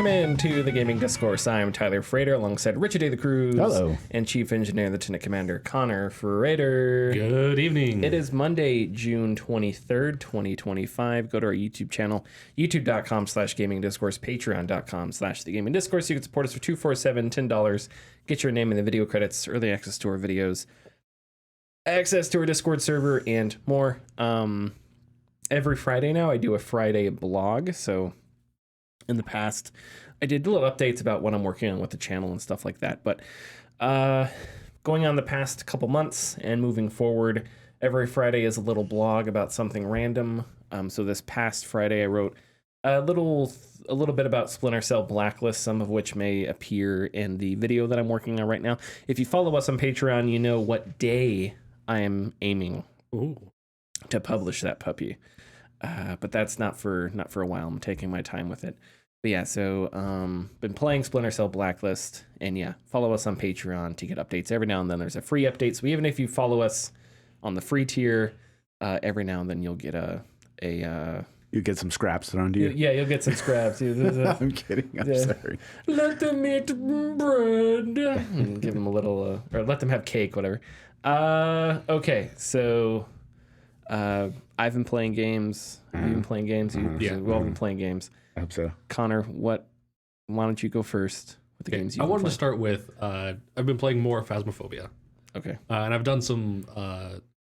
Welcome into the Gaming Discourse. I'm Tyler Frater alongside Richard A. the Cruz. Hello. And Chief Engineer, Lieutenant Commander Connor Frater. Good evening. It is Monday, June 23rd, 2025. Go to our YouTube channel, youtube.com/gamingdiscourse, patreon.com/thegamingdiscourse. You can support us for $247, $10. Get your name in the video credits, early access to our videos, access to our Discord server, and more. Every Friday now, I do a Friday blog, so in the past, I did little updates about what I'm working on with the channel and stuff like that. But going on the past couple months and moving forward, every Friday is a little blog about something random. So this past Friday, I wrote a little bit about Splinter Cell Blacklist, some of which may appear in the video that I'm working on right now. If you follow us on Patreon, you know what day I am aiming to publish that puppy. But that's not for a while. I'm taking my time with it. But yeah, so been playing Splinter Cell Blacklist, and yeah, follow us on Patreon to get updates. Every now and then there's a free update. So even if you follow us on the free tier, every now and then you'll get you get some scraps thrown to you. Yeah, you'll get some scraps. I'm kidding. I'm sorry. Let them eat bread. Give them a little, or let them have cake, whatever. Okay, so I've been playing games. You've been playing games. We've all been playing games. I hope so. Connor, why don't you go first with the games you've I been wanted to playing? start with, I've been playing more Phasmophobia. Okay. And I've done some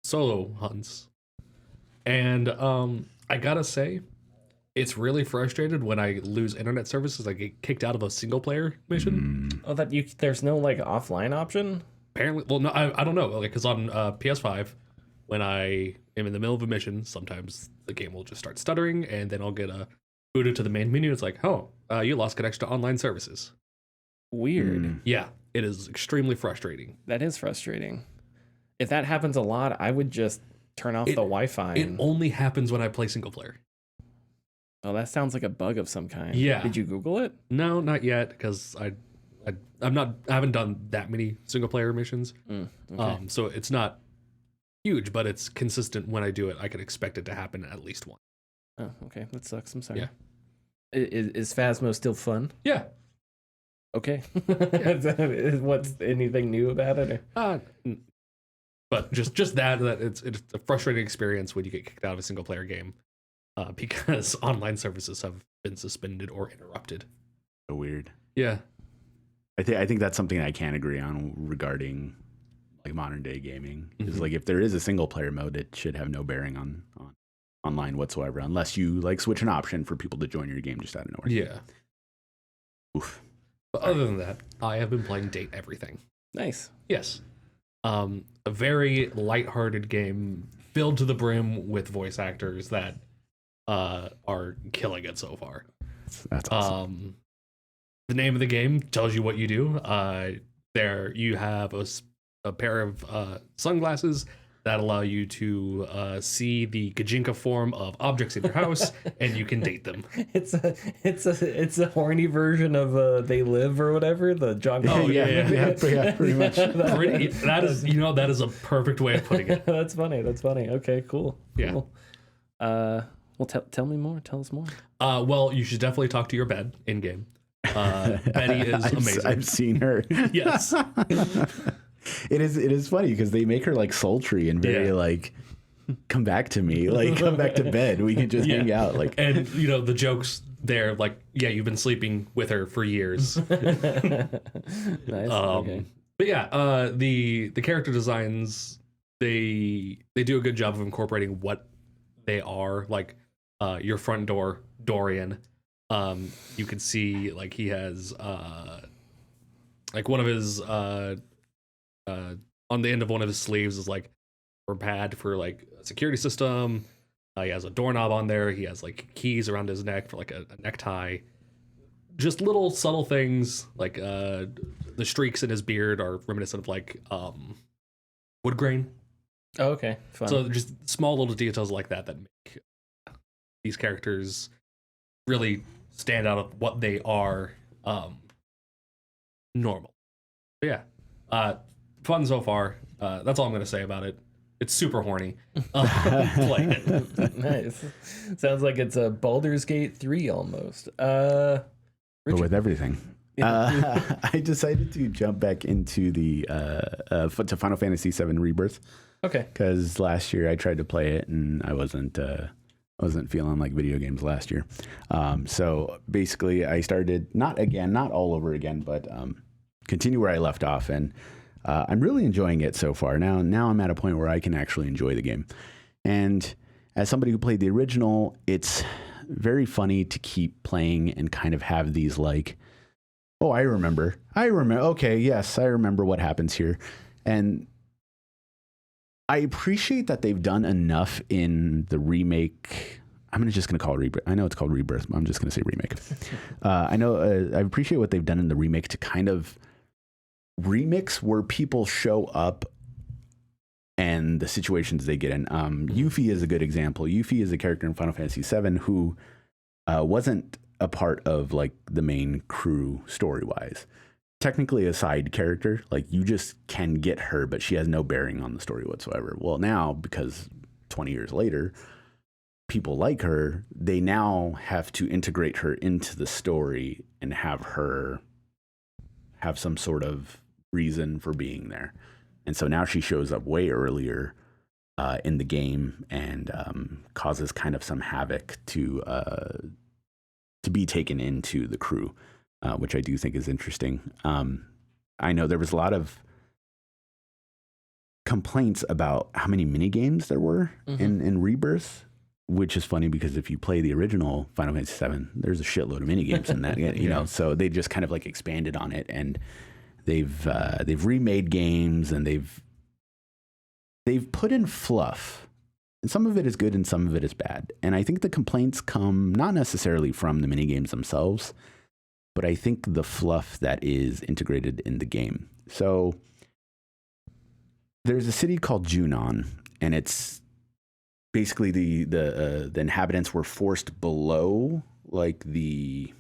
solo hunts. And I gotta say, it's really frustrated when I lose internet services. I get kicked out of a single player mission. Oh, there's no like offline option? Apparently, well, no, I don't know. Like, because on PS5, when I am in the middle of a mission, sometimes the game will just start stuttering, and then I'll get booted to the main menu. It's like, oh, you lost connection to online services. Weird. Yeah, it is extremely frustrating. That is frustrating. If that happens a lot, I would just turn off the Wi-Fi. It only happens when I play single player. Oh, that sounds like a bug of some kind. Yeah. Did you Google it? No, not yet, because I haven't done that many single player missions. Okay. So it's not huge, but it's consistent. When I do it, I can expect it to happen at least once. Oh, okay. That sucks. I'm sorry. Yeah. Is Phasmo still fun? Yeah. Okay. What's anything new about it? But just that it's a frustrating experience when you get kicked out of a single player game because online services have been suspended or interrupted. So weird. Yeah. I think that's something I can agree on regarding like modern day gaming. Is like if there is a single player mode, it should have no bearing on online whatsoever, unless you like switch an option for people to join your game just out of nowhere. Yeah. Oof. But other than that, I have been playing Date Everything. Nice. Yes. A very lighthearted game filled to the brim with voice actors that are killing it so far. That's awesome. The name of the game tells you what you do. There you have a pair of sunglasses that allow you to see the Gajinka form of objects in your house, and you can date them. It's a horny version of They Live or whatever. The John. Oh yeah, pretty much. That is a perfect way of putting it. That's funny. Okay, cool. Yeah. Cool. Well, tell me more. Tell us more. Well, you should definitely talk to your bed in game. Betty is amazing. I've seen her. Yes. It is funny because they make her like sultry and very like, come back to me, like come back to bed. We can just hang out. Like, and the jokes there, like, yeah, you've been sleeping with her for years. Nice. Okay. But yeah, the character designs, they do a good job of incorporating what they are. Like your front door, Dorian. You can see like he has like one of his on the end of one of his sleeves is like a pad for like a security system. He has a doorknob on there. He has like keys around his neck for like a necktie. Just little subtle things like the streaks in his beard are reminiscent of like wood grain. Oh, okay. Fun. So just small little details like that make these characters really stand out of what they are normal. But yeah, fun so far. That's all I'm going to say about it. It's super horny. Play it. Nice. Sounds like it's a Baldur's Gate 3 almost. but with everything. I decided to jump back into the to Final Fantasy VII Rebirth. Okay. Because last year I tried to play it and I wasn't feeling like video games last year. So basically I started not all over again, but continue where I left off, and I'm really enjoying it so far. Now I'm at a point where I can actually enjoy the game. And as somebody who played the original, it's very funny to keep playing and kind of have these like, oh, I remember. Okay, yes, I remember what happens here. And I appreciate that they've done enough in the remake. I'm just going to call it Rebirth. I know it's called Rebirth, but I'm just going to say remake. I appreciate what they've done in the remake to kind of remix where people show up and the situations they get in. Yuffie is a good example. Yuffie is a character in Final Fantasy VII who wasn't a part of like the main crew story-wise. Technically a side character, like you just can get her, but she has no bearing on the story whatsoever. Well, now, because 20 years later, people like her, they now have to integrate her into the story and have her have some sort of reason for being there. And so now she shows up way earlier in the game and causes kind of some havoc to be taken into the crew, which I do think is interesting. I know there was a lot of complaints about how many mini games there were in Rebirth, which is funny because if you play the original Final Fantasy VII, there's a shitload of mini games in that, you know. So they just kind of like expanded on it, and they've remade games, and they've put in fluff, and some of it is good and some of it is bad. And I think the complaints come not necessarily from the mini games themselves, but I think the fluff that is integrated in the game. So there's a city called Junon, and it's basically the inhabitants were forced below like the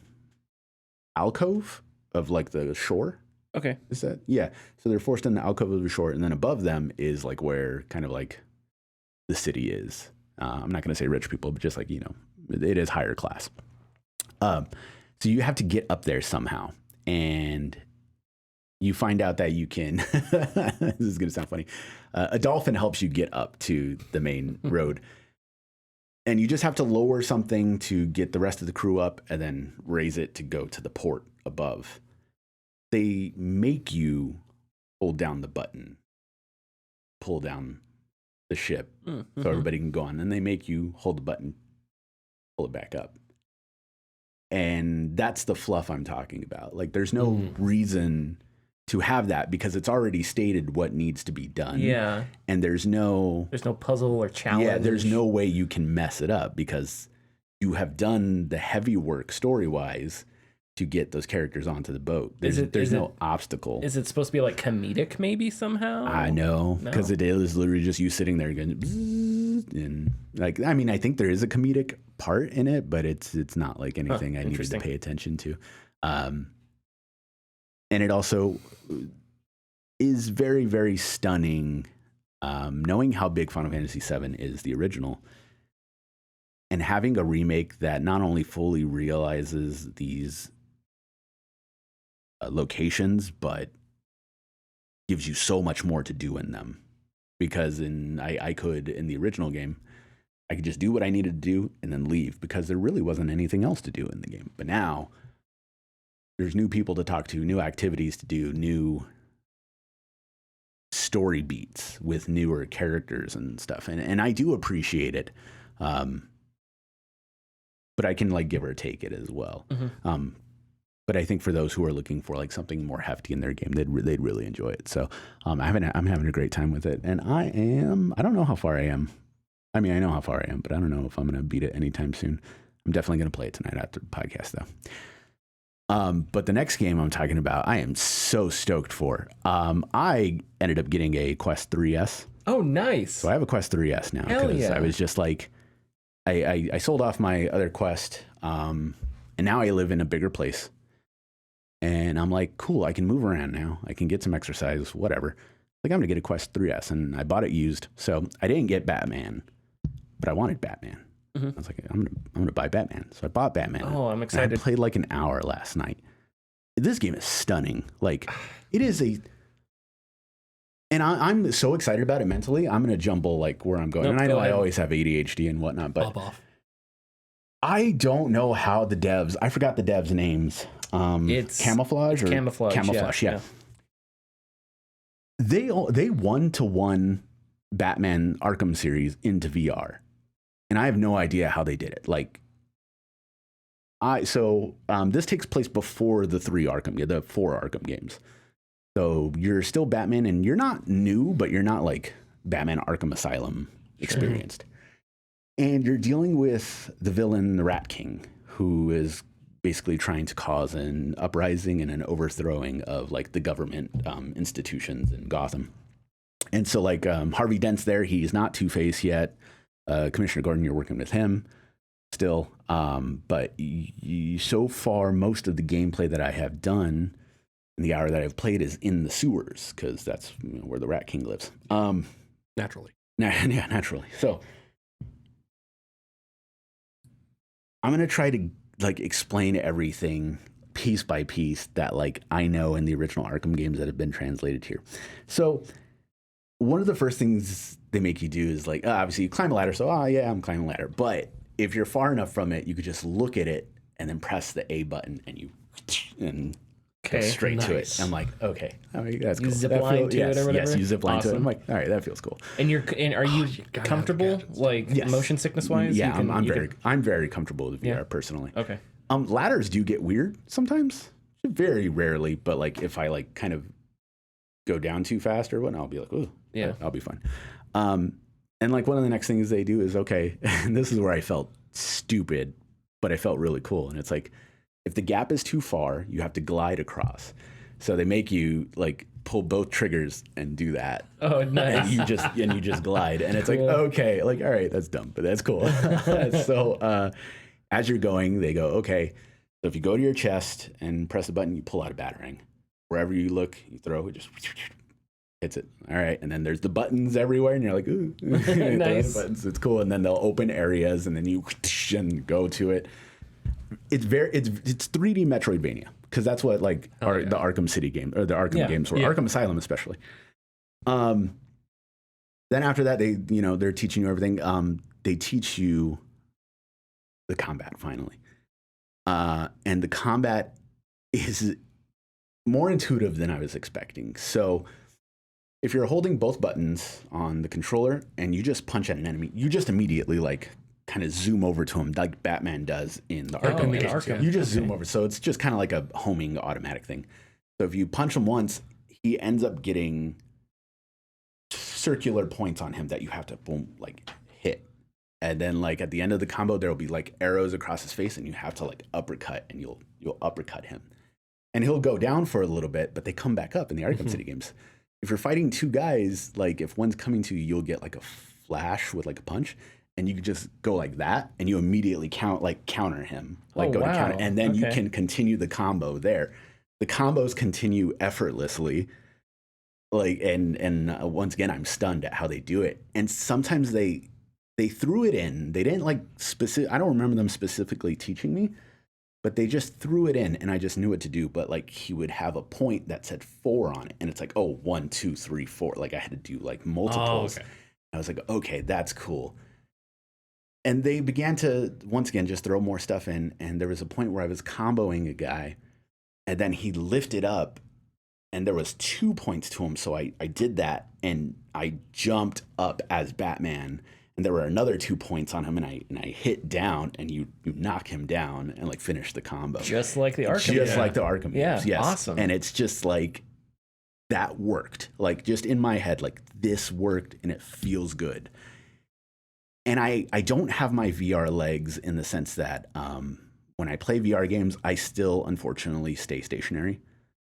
alcove of like the shore. Okay. Is that? Yeah. So they're forced in the alcove of the shore, and then above them is like where kind of like the city is. I'm not going to say rich people, but just like, you know, it is higher class. So you have to get up there somehow, and you find out that you can, this is going to sound funny. A dolphin helps you get up to the main road, and you just have to lower something to get the rest of the crew up and then raise it to go to the port above. They make you hold down the button, pull down the ship so everybody can go on. And they make you hold the button, pull it back up. And that's the fluff I'm talking about. Like there's no reason to have that because it's already stated what needs to be done. Yeah. And there's no puzzle or challenge. Yeah, there's no way you can mess it up because you have done the heavy work story-wise to get those characters onto the boat. There's no obstacle. Is it supposed to be like comedic maybe somehow? I know, because it is literally just you sitting there going, and like, I mean, I think there is a comedic part in it, but it's not like anything I needed to pay attention to. And it also is very, very stunning, knowing how big Final Fantasy VII is, the original, and having a remake that not only fully realizes these locations, but gives you so much more to do in them. Because I could, in the original game, I could just do what I needed to do and then leave because there really wasn't anything else to do in the game. But now there's new people to talk to, new activities to do, new story beats with newer characters and stuff. And I do appreciate it. But I can like give or take it as well. But I think for those who are looking for like something more hefty in their game, they'd really enjoy it. So I'm having a great time with it. And I don't know how far I am. I mean, I know how far I am, but I don't know if I'm going to beat it anytime soon. I'm definitely going to play it tonight after the podcast though. But the next game I'm talking about, I am so stoked for. I ended up getting a Quest 3S. Oh, nice. So I have a Quest 3S now because I was just like, I sold off my other Quest, and now I live in a bigger place. And I'm like, cool, I can move around now. I can get some exercise, whatever. Like, I'm going to get a Quest 3S, and I bought it used. So I didn't get Batman, but I wanted Batman. I was like, I'm gonna buy Batman. So I bought Batman. Oh, I'm And excited. I played like an hour last night. This game is stunning. Like, it is and I'm so excited about it mentally. I'm gonna jumble like where I'm going. Nope, and I know go I ahead. always have ADHD and whatnot, but Pop off. I don't know how the devs. I forgot the devs' names. It's Camouflage or Camouflage. Yeah. They 1-to-1 Batman Arkham series into VR, and I have no idea how they did it. Like, this takes place before the 4 Arkham games. So you're still Batman, and you're not new, but you're not like Batman Arkham Asylum experienced. And you're dealing with the villain, the Rat King, who is basically trying to cause an uprising and an overthrowing of like the government institutions in Gotham. And so like Harvey Dent's there. He's not Two-Face yet. Commissioner Gordon, you're working with him still. But so far, most of the gameplay that I have done in the hour that I've played is in the sewers, because that's where the Rat King lives. Naturally. Yeah, naturally. So I'm going to try to like explain everything piece by piece that like I know in the original Arkham games that have been translated here. So one of the first things they make you do is like, obviously you climb a ladder. So, yeah, I'm climbing a ladder. But if you're far enough from it, you could just look at it and then press the A button and go straight to it. I'm like, okay, I mean, that's cool. You zip line to it or whatever? Yes, you zip line to it. Awesome. I'm like, all right, that feels cool. And are you gotta comfortable, have gadgets. like Yes. motion sickness wise? Yeah, I'm very comfortable with VR Yeah. personally. Okay. Ladders do get weird sometimes, very rarely, but like if I like kind of go down too fast or whatnot, I'll be like, ooh, Yeah. I'll be fine. And like one of the next things they do is, okay, and this is where I felt stupid, but I felt really cool. And it's like, if the gap is too far, you have to glide across. So they make you like pull both triggers and do that. Oh, nice. And you just glide. And it's like, Cool. okay, like, all right, that's dumb, but that's cool. So as you're going, they go, okay, so if you go to your chest and press the button, you pull out a batarang. Wherever you look, you throw it, just hits it. All right. And then there's the buttons everywhere, and you're like, ooh. Nice. The buttons. It's cool. And then they'll open areas, and then you and go to it. It's 3D Metroidvania, because that's what like the Arkham City game or the Arkham games were. Yeah. Arkham Asylum especially. Then after that, they're teaching you everything. They teach you the combat finally, and the combat is more intuitive than I was expecting. So if you're holding both buttons on the controller and you just punch at an enemy, you just immediately like kind of zoom over to him like Batman does in the Arkham in games. Arkham. You just zoom over. So it's just kind of like a homing automatic thing. So if you punch him once, he ends up getting circular points on him that you have to boom, like hit. And then like at the end of the combo, there will be like arrows across his face, and you have to like uppercut, and you'll uppercut him. And he'll go down for a little bit, but they come back up in the Arkham City games. If you're fighting two guys, like if one's coming to you, you'll get like a flash with like a punch, and you can just go like that, and you immediately counter him, like Oh, go to wow. counter, and then you Okay. can continue the combo there. The combos continue effortlessly, like and once again, I'm stunned at how they do it. And sometimes they threw it in. They didn't like specific. I don't remember them specifically teaching me, but they just threw it in, and I just knew what to do. But like he would have a point that said 4 on it, and it's like, oh, 1, 2, 3, 4. Like I had to do like multiples. Oh, okay. I was like, okay, that's cool. And they began to once again just throw more stuff in, and there was a point where I was comboing a guy, and then he lifted up, and there was 2 points to him. So I did that, and I jumped up as Batman. And there were another 2 points on him, and I hit down, and you knock him down and like finish the combo. Just like the Arkham. Just like the Arkham Yeah, games. Yes. awesome. And it's just like that worked. Like just in my head, like this worked, and it feels good. And I don't have my VR legs in the sense that when I play VR games, I still unfortunately stay stationary.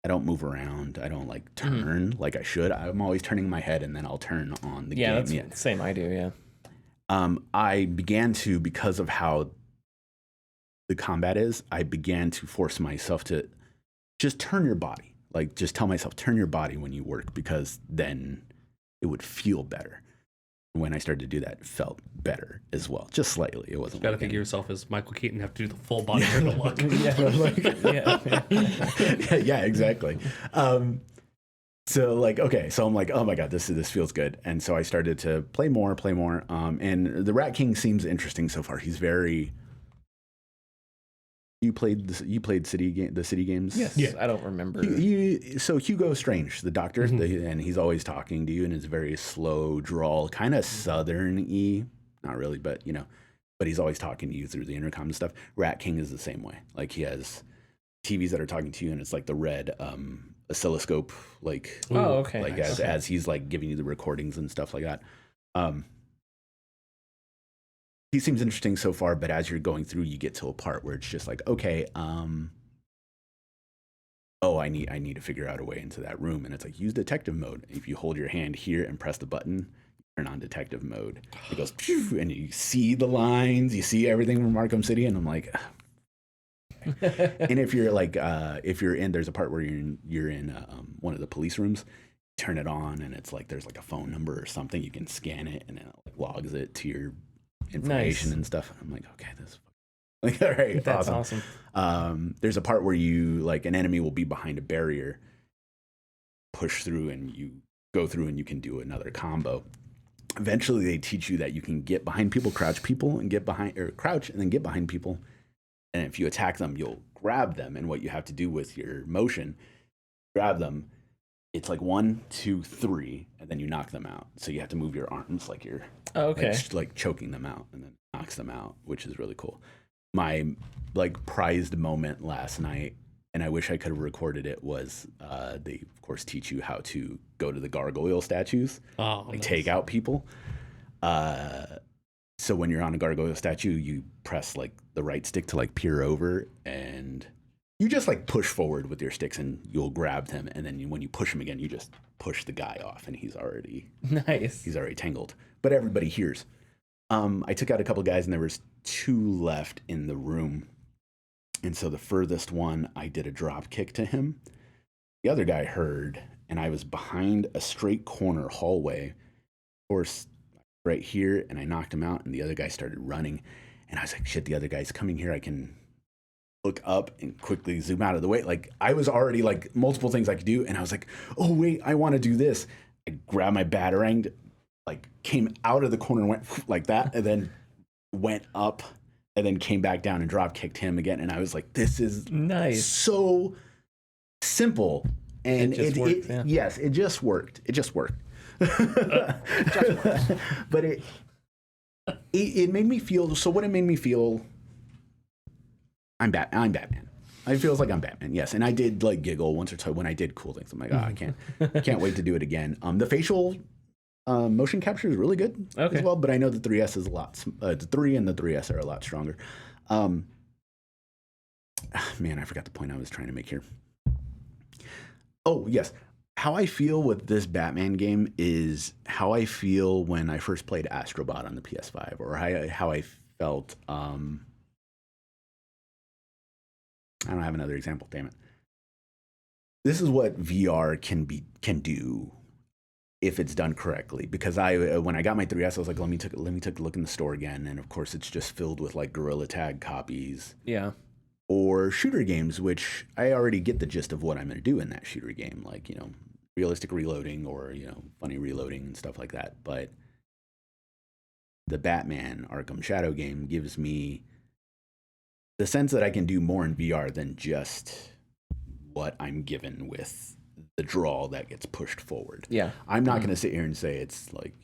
I don't move around. I don't like turn like I should. I'm always turning my head, and then I'll turn on the game. That's the same I do, yeah. I began to, because of how the combat is, I began to force myself to just turn your body. Like, just tell myself, turn your body when you work, because then it would feel better. When I started to do that, it felt better as well, just slightly. It wasn't. You gotta like think of yourself as Michael Keaton, have to do the full body turtle look. Yeah, exactly. So like, okay, so I'm like, oh my god, this feels good, and so I started to play more. And the Rat King seems interesting so far. He's very. You played the city games. Yes. Yeah. I don't remember. So Hugo Strange, the doctor, and he's always talking to you, and it's very slow drawl, kind of southern-y. Not really, but but he's always talking to you through the intercom and stuff. Rat King is the same way. Like he has TVs that are talking to you, and it's like the red oscilloscope, like okay, like nice. as he's like giving you the recordings and stuff like that. He seems interesting so far, but as you're going through, you get to a part where it's just like, okay, I need to figure out a way into that room, and it's like use detective mode. If you hold your hand here and press the button, you turn on detective mode. It goes, phew, and you see the lines, you see everything from Arkham City, and I'm like. And if you're like, there's a part where you're in one of the police rooms. Turn it on, and it's like there's like a phone number or something. You can scan it, and it like logs it to your information and stuff. I'm like, okay, this like all right, that's awesome. There's a part where you like an enemy will be behind a barrier, push through, and you go through, and you can do another combo. Eventually, they teach you that you can get behind people, crouch people, and get behind, or crouch and then get behind people. And if you attack them, you'll grab them. And what you have to do with your motion, grab them. It's like 1, 2, 3, and then you knock them out. So you have to move your arms like you're like choking them out, and then knocks them out, which is really cool. My like prized moment last night, and I wish I could have recorded it, was they of course teach you how to go to the gargoyle statues, take out people. So when you're on a gargoyle statue, you press like the right stick to like peer over, and you just like push forward with your sticks, and you'll grab him. And then when you push him again, you just push the guy off, and he's already tangled. But everybody hears. I took out a couple guys, and there was 2 left in the room. And so the furthest one, I did a drop kick to him. The other guy heard, and I was behind a straight corner hallway. Of course, right here, and I knocked him out, and the other guy started running, and I was like, shit, the other guy's coming here. I can look up and quickly zoom out of the way. Like I was already like multiple things I could do, and I was like, oh wait, I want to do this. I grabbed my batarang, like came out of the corner and went like that, and then went up, and then came back down and drop kicked him again. And I was like, this is nice, so simple, and it just worked. But it made me feel. So what it made me feel, I'm Batman. It feels like I'm Batman. Yes, and I did like giggle once or twice when I did cool things. I'm like, I can't wait to do it again. The facial motion capture is really good as well, but I know the 3S is a lot. The 3 and the 3S are a lot stronger. Man, I forgot the point I was trying to make here. Oh yes. How I feel with this Batman game is how I feel when I first played Astrobot on the PS5, or how I felt. I don't have another example. Damn it! This is what VR can do if it's done correctly. Because when I got my 3S, I was like, let me take a look in the store again, and of course it's just filled with like Gorilla Tag copies. Yeah. Or shooter games, which I already get the gist of what I'm going to do in that shooter game, like, realistic reloading or, funny reloading and stuff like that. But the Batman Arkham Shadow game gives me the sense that I can do more in VR than just what I'm given with the draw that gets pushed forward. Yeah. I'm not going to sit here and say it's like,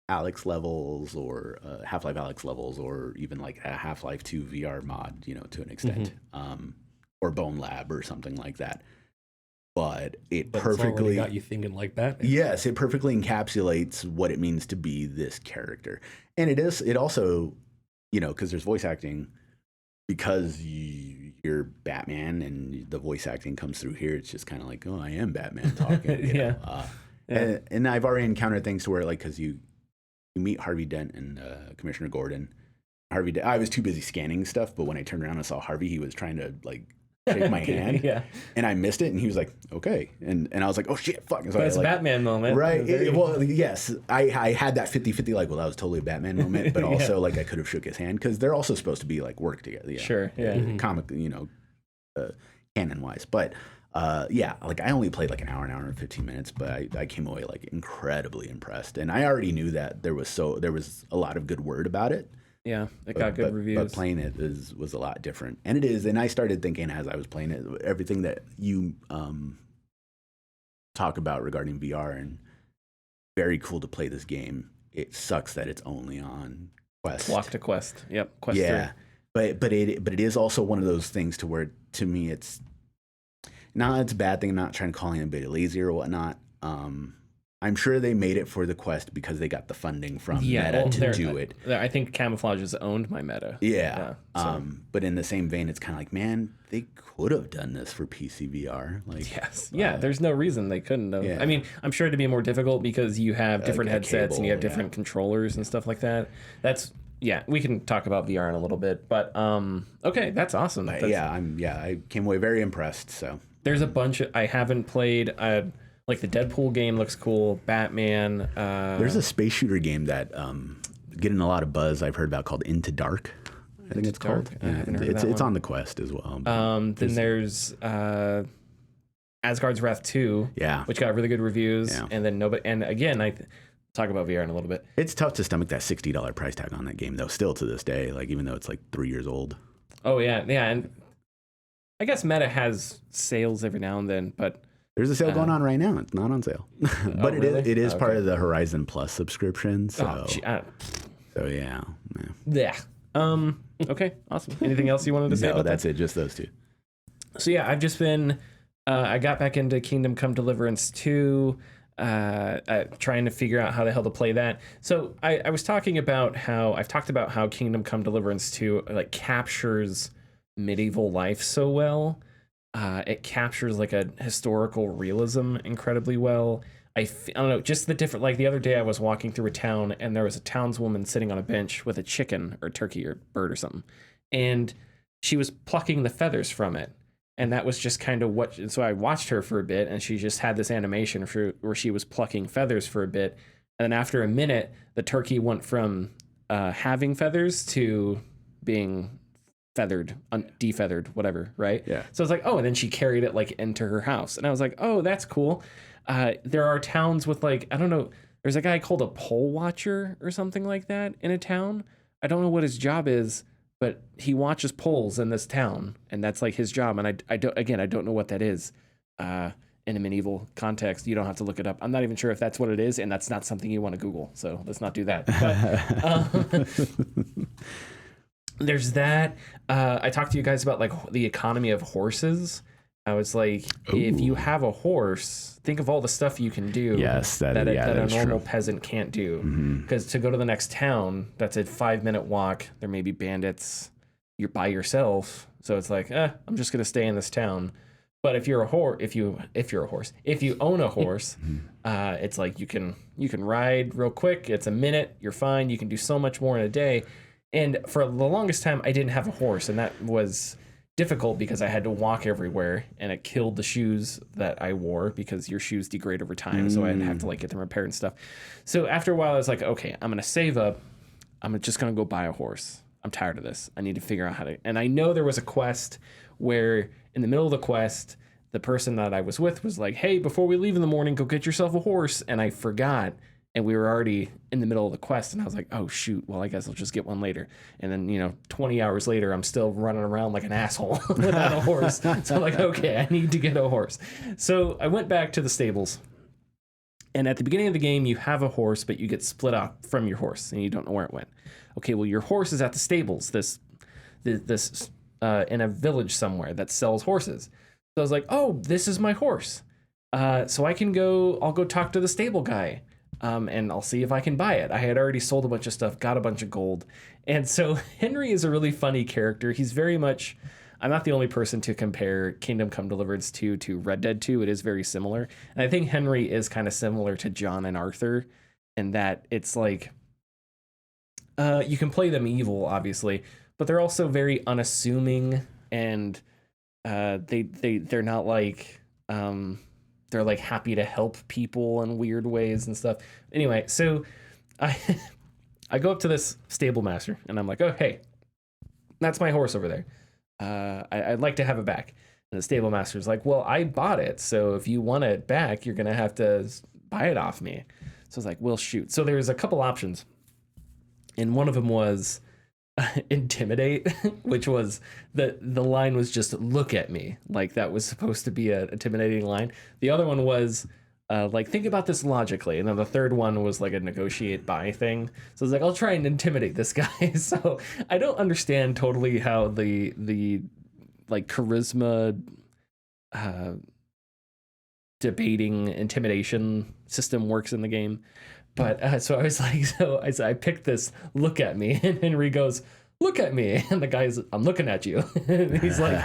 Alex levels or Half-Life Alex levels, or even like a Half-Life 2 VR mod, to an extent, or Bone Lab or something like that. But perfectly got you thinking like Batman. Yes, it perfectly encapsulates what it means to be this character, and it also, because there's voice acting, because you're Batman and the voice acting comes through here. It's just kind of like, oh, I am Batman talking. And I've already encountered things to where, like, because you meet Harvey Dent and Commissioner Gordon. I was too busy scanning stuff, but when I turned around and saw Harvey, he was trying to like shake my hand. Yeah. And I missed it, and he was like, okay. And I was like, oh shit, fuck. So That's I, a like, Batman moment. right. Well, yes, I had that 50-50, like, well, that was totally a Batman moment, but also like I could have shook his hand because they're also supposed to be like work together. Yeah. Sure. Yeah. Comic, canon wise. But yeah, like I only played like an hour and 15 minutes, but I came away like incredibly impressed. And I already knew that there was a lot of good word about it. Yeah, it got good reviews. But playing it was a lot different. And it is. And I started thinking as I was playing it, everything that you talk about regarding VR, and very cool to play this game. It sucks that it's only on Quest. Locked to Quest. Yep. Quest 3. But it is also one of those things to where, to me, it's a bad thing. I'm not trying to call anybody lazy or whatnot. I'm sure they made it for the Quest because they got the funding from Meta to do it. I think Camouflage has owned my Meta. Yeah. But in the same vein, it's kind of like, man, they could have done this for PC VR. Like, yes. Yeah. There's no reason they couldn't have. Yeah. I mean, I'm sure it'd be more difficult because you have different headsets and you have different controllers and stuff like that. We can talk about VR in a little bit, but okay, that's awesome. I came away very impressed. So there's a bunch I haven't played. Like the Deadpool game looks cool. Batman. There's a space shooter game that getting a lot of buzz I've heard about called Into Dark. I think it's called. I haven't heard of that it's one. on the Quest as well. Then there's Asgard's Wrath 2, which got really good reviews. Yeah. And then and again, talk about VR in a little bit. It's tough to stomach that $60 price tag on that game though, still to this day, like even though it's like 3 years old. Oh yeah, and I guess Meta has sales every now and then, but there's a sale going on right now. It's not on sale, but it is part of the Horizon Plus subscription. So, so yeah. Yeah. Okay. Awesome. Anything else you wanted to say? No, that's it. Just those two. So yeah, I've just been. I got back into Kingdom Come Deliverance 2. Trying to figure out how the hell to play that. So I was talking about how I've talked about how Kingdom Come Deliverance 2 like captures medieval life so well. It captures like a historical realism incredibly well. I don't know, just the different, like the other day I was walking through a town and there was a townswoman sitting on a bench with a chicken or turkey or bird or something. And she was plucking the feathers from it. And that was just kind of so I watched her for a bit and she just had this animation where she was plucking feathers for a bit. And then after a minute, the turkey went from having feathers to being feathered, defeathered, whatever, right? Yeah. So I was like, oh, and then she carried it like into her house. And I was like, oh, that's cool. There are towns with like, I don't know, there's a guy called a poll watcher or something like that in a town. I don't know what his job is, but he watches polls in this town, and that's like his job. And I don't know what that is. In a medieval context, you don't have to look it up. I'm not even sure if that's what it is, and that's not something you want to Google. So let's not do that. But, there's that. I talked to you guys about like the economy of horses. I was like, if you have a horse, think of all the stuff you can do. Yes, that a normal true. peasant can't do. Because to go to the next town, that's a 5-minute walk. There may be bandits. You're by yourself, so it's like, I'm just gonna stay in this town. But if you're a horse, if you own a horse, it's like you can ride real quick. It's a minute. You're fine. You can do so much more in a day. And for the longest time, I didn't have a horse, and that was difficult because I had to walk everywhere, and it killed the shoes that I wore because your shoes degrade over time. So I'd have to like get them repaired and stuff. So after a while, I was like, okay, I'm gonna save up. I'm just gonna go buy a horse. I'm tired of this. I need to figure out how to. And I know there was a quest where in the middle of the quest, the person that I was with was like, hey, before we leave in the morning, go get yourself a horse. And I forgot. And we were already in the middle of the quest. And I was like, oh, shoot. Well, I guess I'll just get one later. And then, 20 hours later, I'm still running around like an asshole without a horse. So I'm like, okay, I need to get a horse. So I went back to the stables. And at the beginning of the game, you have a horse, but you get split up from your horse and you don't know where it went. Okay, well, your horse is at the stables, this in a village somewhere that sells horses. So I was like, oh, this is my horse. So I'll go talk to the stable guy. And I'll see if I can buy it. I had already sold a bunch of stuff, got a bunch of gold. And so Henry is a really funny character. He's very much, I'm not the only person to compare Kingdom Come Deliverance 2 to Red Dead 2. It is very similar. And I think Henry is kind of similar to John and Arthur in that it's like, you can play them evil, obviously, but they're also very unassuming and they're not like they're like happy to help people in weird ways and stuff. Anyway, so I I go up to this stable master and I'm like, oh hey, that's my horse over there. I'd like to have it back. And the stable master's like, well, I bought it, so if you want it back, you're gonna have to buy it off me. So I was like, well, shoot. So there's a couple options, and one of them was intimidate, which was the line was just look at me, like that was supposed to be an intimidating line. The other one was like think about this logically, and then the third one was like a negotiate buy thing. So I was like, I'll try and intimidate this guy. So I don't understand totally how the like charisma debating intimidation system works in the game. But so I was like, I picked this look at me, and Henry goes, look at me. And the guy's, I'm looking at you. And he's like,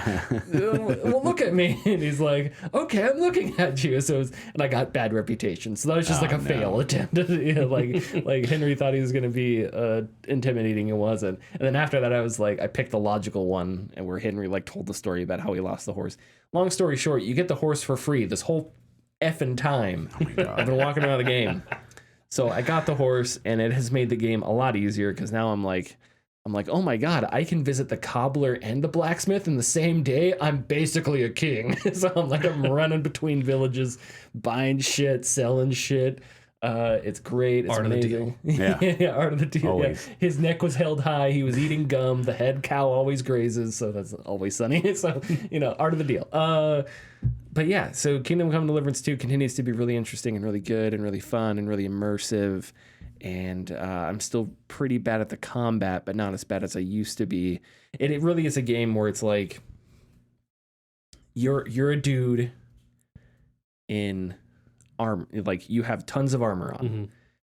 well, look at me. And he's like, okay, I'm looking at you. So and I got bad reputation. So that was just like a fail attempt. You know, like Henry thought he was going to be intimidating. It wasn't. And then after that, I was like, I picked the logical one, and where Henry like told the story about how he lost the horse. Long story short, you get the horse for free this whole effing time. Oh my God. I've been walking around the game. So I got the horse, and it has made the game a lot easier because now I'm like, oh my God, I can visit the cobbler and the blacksmith in the same day. I'm basically a king. So I'm running between villages, buying shit, selling shit. It's great. It's art amazing. Of the deal. Yeah, art of the deal. Yeah. His neck was held high. He was eating gum. The head cow always grazes, so that's always sunny. So, art of the deal. But yeah, so Kingdom Come Deliverance 2 continues to be really interesting and really good and really fun and really immersive. And I'm still pretty bad at the combat, but not as bad as I used to be. It really is a game where it's like you're a dude in armor, like you have tons of armor on,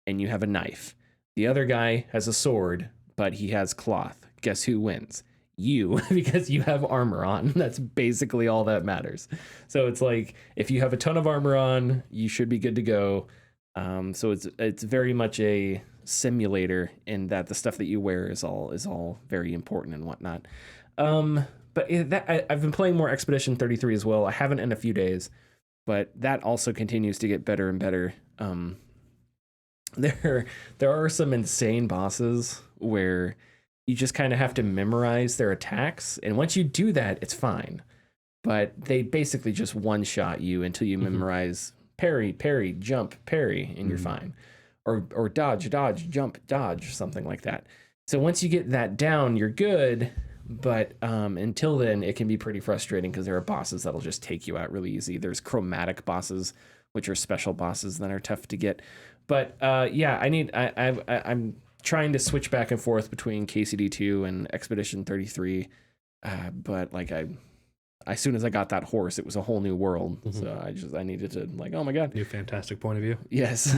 and you have a knife. The other guy has a sword, but he has cloth. Guess who wins? You, because you have armor on. That's basically all that matters. So it's like if you have a ton of armor on, you should be good to go. So it's very much a simulator in that the stuff that you wear is all very important and whatnot. But I've been playing more Expedition 33 as well. I haven't in a few days, but that also continues to get better and better. There are some insane bosses where you just kind of have to memorize their attacks, and once you do that, it's fine. But they basically just one-shot you until you memorize parry, parry, jump, parry, and you're fine. Or dodge, dodge, jump, dodge, something like that. So once you get that down, you're good. But until then, it can be pretty frustrating because there are bosses that'll just take you out really easy. There's chromatic bosses, which are special bosses that are tough to get. But yeah, I'm trying to switch back and forth between KCD2 and Expedition 33. But like as soon as I got that horse, it was a whole new world. So I needed to oh my God. New fantastic point of view. Yes.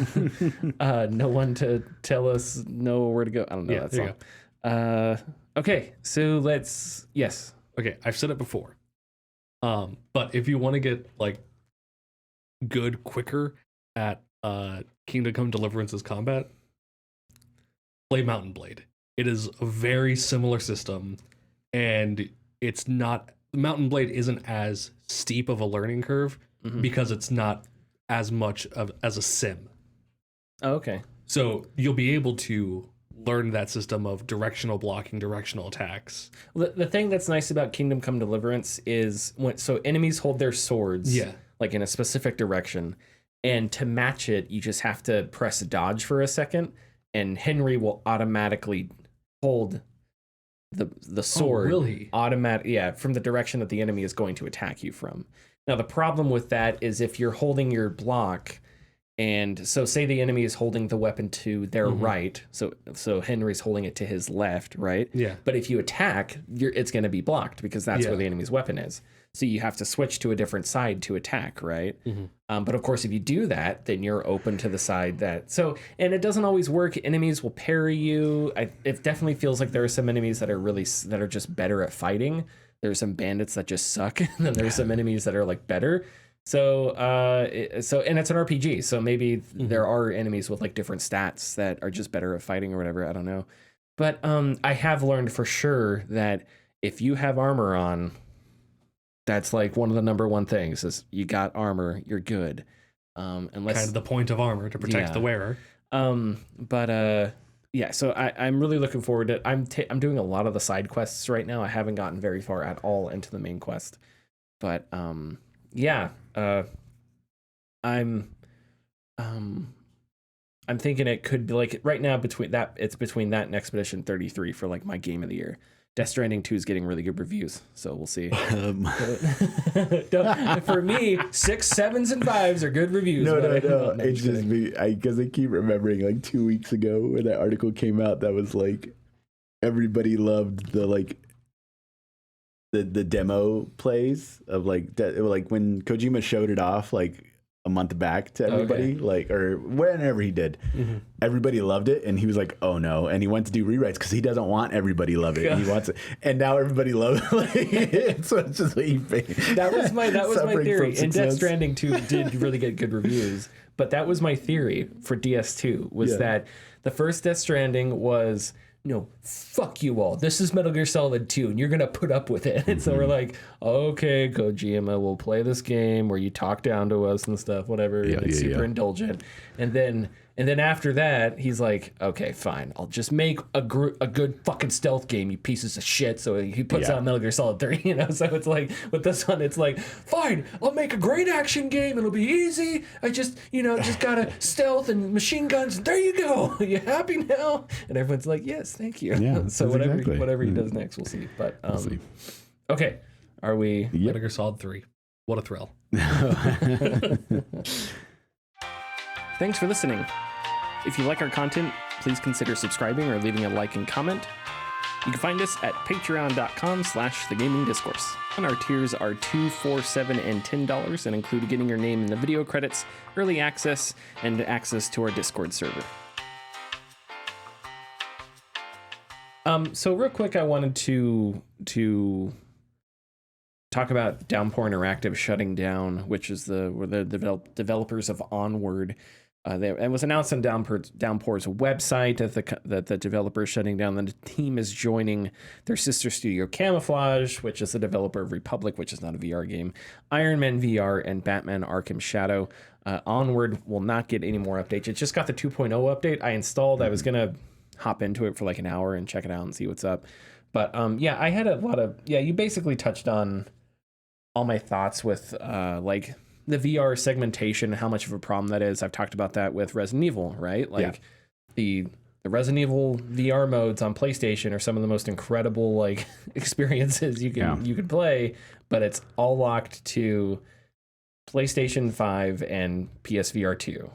No one to tell us where to go. I don't know that song. Okay, so yes. Okay, I've said it before. But if you want to get good quicker at Kingdom Come Deliverance's combat, play Mountain Blade. It is a very similar system, and it's not Mountain Blade isn't as steep of a learning curve because it's not as much as a sim. Oh, okay. So you'll be able to learn that system of directional blocking, directional attacks. The thing that's nice about Kingdom Come Deliverance is so enemies hold their swords like in a specific direction, and to match it, you just have to press dodge for a second, and Henry will automatically hold the sword from the direction that the enemy is going to attack you from. Now the problem with that is if you're holding your block, and so say the enemy is holding the weapon to their right, so Henry's holding it to his left, right? Yeah. But if you attack, it's going to be blocked because that's where the enemy's weapon is. So you have to switch to a different side to attack, right? But of course, if you do that, then you're open to the side that... and it doesn't always work. Enemies will parry you. It definitely feels like there are some enemies that are just better at fighting. There are some bandits that just suck. And then there's some enemies that are better. So and it's an RPG. So maybe there are enemies with different stats that are just better at fighting or whatever. I don't know. But I have learned for sure that if you have armor on, That's like one of the number one things is you got armor, you're good. Unless Kind of the point of armor to protect the wearer. Yeah, so I'm really looking forward to it. I'm doing a lot of the side quests right now. I haven't gotten very far at all into the main quest. But I'm thinking it could be like right now between that and Expedition 33 for like my game of the year. Death Stranding 2 is getting really good reviews, so we'll see. For me, 6, 7s, and 5s are good reviews. No. It's just me, because I keep remembering like 2 weeks ago when that article came out that was like everybody loved the demo plays of like when Kojima showed it off like a month back to everybody, or whenever he did. Everybody loved it, and he was like, "Oh no!" And he went to do rewrites because he doesn't want everybody to love it. He wants it, and now everybody loves it. So it's just that was my theory. And Death Stranding 2 did really get good reviews, but that was my theory for DS2 was that the first Death Stranding was, no, fuck you all. This is Metal Gear Solid 2, and you're going to put up with it. And so we're like, okay, Kojima, we'll play this game where you talk down to us and stuff, whatever. Super indulgent. And then after that, he's like, okay, fine. I'll just make a good fucking stealth game, you pieces of shit. So he puts out Metal Gear Solid 3, So it's like, with this one, it's like, fine, I'll make a great action game. It'll be easy. I just gotta stealth and machine guns. And there you go. Are you happy now? And everyone's like, yes, thank you. Yeah, so whatever he does next, we'll see. But okay, are we? Metal Gear Solid 3. What a thrill. Thanks for listening. If you like our content, please consider subscribing or leaving a like and comment. You can find us at patreon.com/thegamingdiscourse. And our tiers are $2, $4, $7, and $10 and include getting your name in the video credits, early access, and access to our Discord server. So real quick, I wanted to talk about Downpour Interactive shutting down, which is the developers of Onward. It was announced on Downpour's website that the developer is shutting down. The team is joining their sister studio Camouflage, which is the developer of Republic, which is not a VR game, Iron Man VR, and Batman Arkham Shadow. Onward will not get any more updates. It just got the 2.0 update I installed. I was going to hop into it for like an hour and check it out and see what's up. But I had a lot of... Yeah, you basically touched on all my thoughts with like... the VR segmentation, how much of a problem that is. I've talked about that with Resident Evil, right? Like the Resident Evil VR modes on PlayStation are some of the most incredible like experiences you can play, but it's all locked to PlayStation 5 and PSVR 2.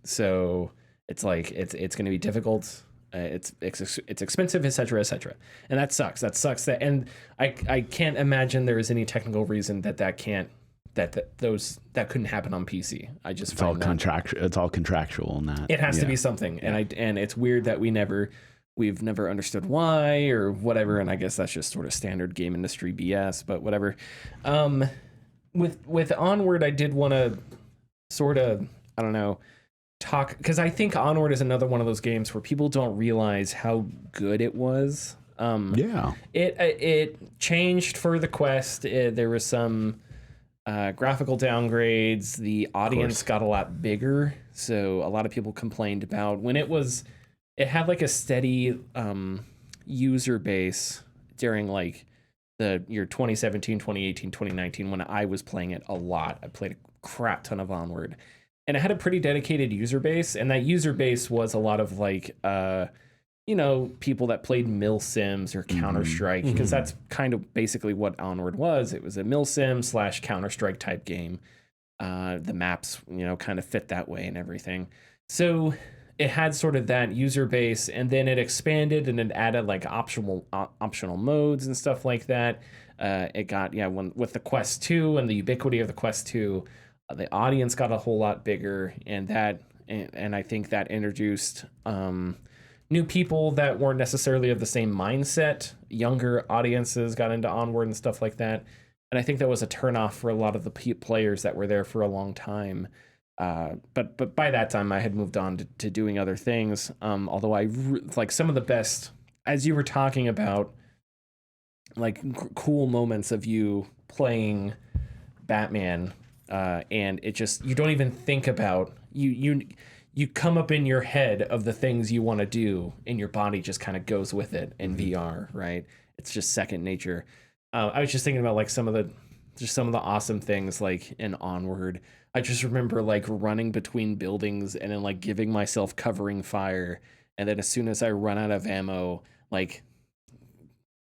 So it's like it's going to be difficult. It's expensive, etc., and that sucks. And I can't imagine there is any technical reason that couldn't happen on PC. It's all contractual in that. It has to be something, and it's weird that we've never understood why or whatever. And I guess that's just sort of standard game industry BS. But whatever. With Onward, I did want to sort of talk, because I think Onward is another one of those games where people don't realize how good it was. It changed for the Quest. There was some graphical downgrades. The audience got a lot bigger, so a lot of people complained about when it had like a steady user base during like the year 2017, 2018, 2019 when I was playing it a lot. I played a crap ton of Onward, and it had a pretty dedicated user base, and that user base was a lot of like people that played Mill Sims or Counter-Strike, because that's kind of basically what Onward was. It was a Mill Sim / Counter-Strike type game. The maps, kind of fit that way and everything. So it had sort of that user base, and then it expanded and it added like optional modes and stuff like that. It got, with the Quest 2 and the ubiquity of the Quest 2, the audience got a whole lot bigger, and I think that introduced new people that weren't necessarily of the same mindset. Younger audiences got into Onward and stuff like that. And I think that was a turnoff for a lot of the players that were there for a long time. But by that time, I had moved on to doing other things. Although like some of the best, as you were talking about, like cool moments of you playing Batman, and it just, you don't even think about, you come up in your head of the things you want to do, and your body just kind of goes with it in VR, right? It's just second nature. I was just thinking about like some of the awesome things like in Onward. I just remember like running between buildings and then like giving myself covering fire, and then as soon as I run out of ammo, like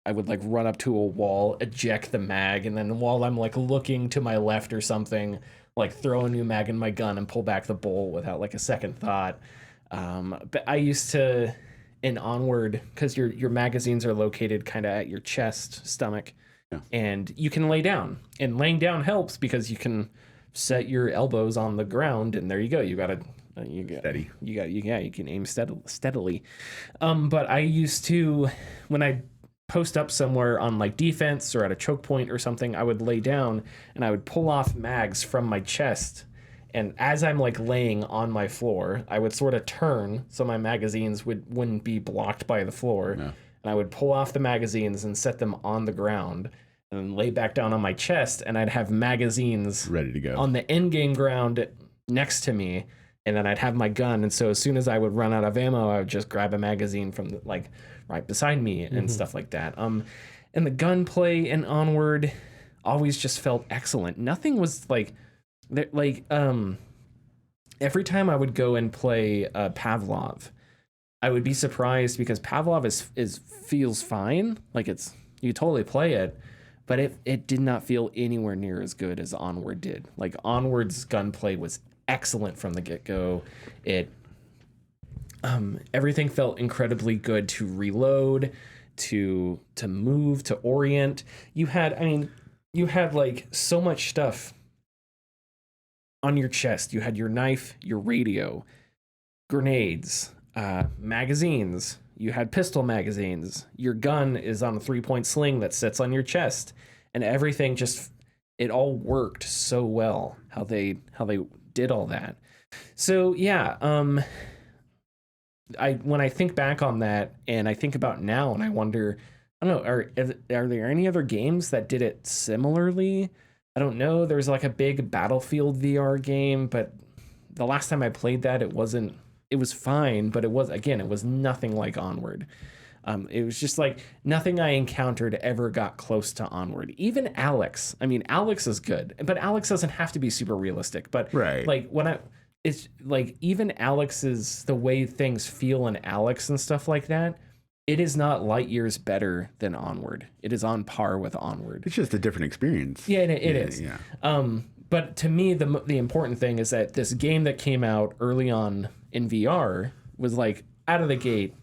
I would like run up to a wall, eject the mag, and then while I'm like looking to my left or something, like throw a new mag in my gun and pull back the bolt without like a second thought. But I used to, in Onward, because your magazines are located kind of at your chest, stomach, and you can lay down. And laying down helps because you can set your elbows on the ground, and there you go. You got steady. You can aim steadily. But I used to, when I post up somewhere on like defense or at a choke point or something, I would lay down and I would pull off mags from my chest, and as I'm like laying on my floor, I would sort of turn so my magazines wouldn't be blocked by the floor, and I would pull off the magazines and set them on the ground and then lay back down on my chest, and I'd have magazines ready to go on the end game ground next to me, and then I'd have my gun, and so as soon as I would run out of ammo, I would just grab a magazine from the, like right beside me and stuff like that. And the gunplay in Onward always just felt excellent. Nothing was like every time I would go and play Pavlov, I would be surprised because Pavlov is feels fine, like you totally play it, but it did not feel anywhere near as good as Onward did. Like Onward's gunplay was excellent from the get-go. Everything felt incredibly good to reload, to move, to orient. You had like so much stuff on your chest. You had your knife, your radio, grenades, magazines. You had pistol magazines. Your gun is on a 3-point sling that sits on your chest, and everything it all worked so well how they did all that. So yeah, when I think back on that and I think about now, and I wonder, I don't know, are there any other games that did it similarly? I don't know. There's like a big Battlefield VR game, but the last time I played that, it was fine, but it was nothing like Onward. It was just like nothing I encountered ever got close to Onward. Even Alex. I mean, Alex is good, but Alex doesn't have to be super realistic. But right. Like it's like even Alex's, the way things feel in Alex and stuff like that, it is not light years better than Onward. It is on par with Onward. It's just a different experience. Yeah, it is. Yeah. But to me, the important thing is that this game that came out early on in VR was like out of the gate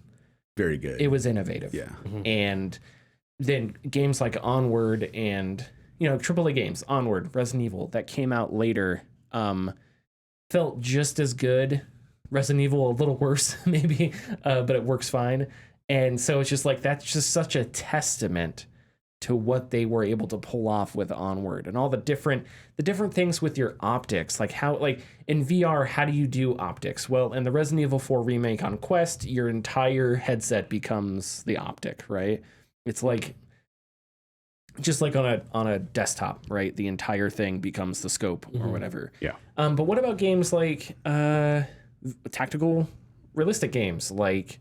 very good. It was innovative. Yeah. And then games like Onward and, AAA games, Onward, Resident Evil, that came out later, felt just as good. Resident Evil a little worse, maybe, but it works fine. And so it's just like, that's just such a testament to what they were able to pull off with Onward and all the different things with your optics, like how, like in VR, how do you do optics? Well, in the Resident Evil 4 remake on Quest, your entire headset becomes the optic, right? It's like just like on a desktop, right? The entire thing becomes the scope or whatever. Yeah. But what about games like tactical, realistic games like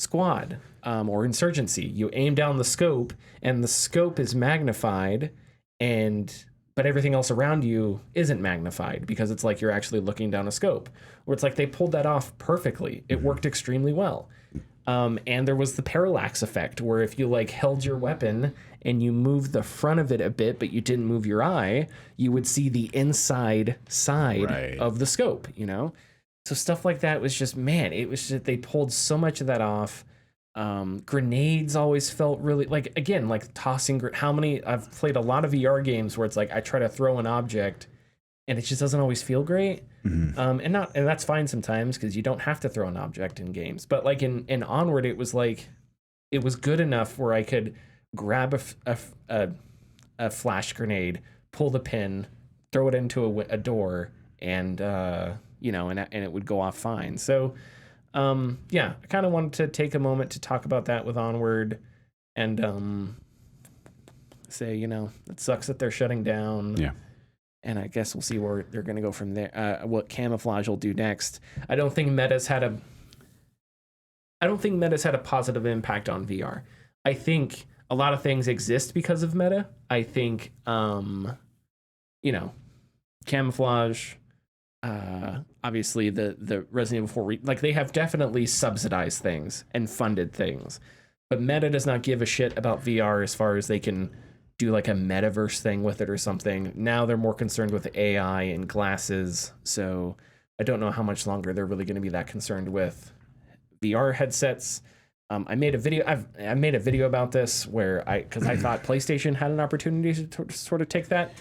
Squad or Insurgency? You aim down the scope, and the scope is magnified, but everything else around you isn't magnified because it's like you're actually looking down a scope. Where it's like they pulled that off perfectly. It worked extremely well. And there was the parallax effect, where if you like held your weapon and you moved the front of it a bit, but you didn't move your eye, you would see the inside side of the scope, So stuff like that was just, man, it was just, they pulled so much of that off. Grenades always felt really like, again, like tossing. I've played a lot of VR games where it's like I try to throw an object and it just doesn't always feel great. And that's fine sometimes because you don't have to throw an object in games. But like in Onward, it was like, it was good enough where I could grab a flash grenade, pull the pin, throw it into a door, and and it would go off fine. So, I kind of wanted to take a moment to talk about that with Onward, and say, it sucks that they're shutting down. Yeah. And I guess we'll see where they're going to go from there. What Camouflage will do next. I don't think Meta's had a positive impact on VR. I think a lot of things exist because of Meta. I think, Camouflage, obviously the Resident Evil 4, like they have definitely subsidized things and funded things, but Meta does not give a shit about VR as far as they can do like a metaverse thing with it or something. Now they're more concerned with AI and glasses. So I don't know how much longer they're really going to be that concerned with VR headsets. I made a video about this because I thought PlayStation had an opportunity to sort of take that.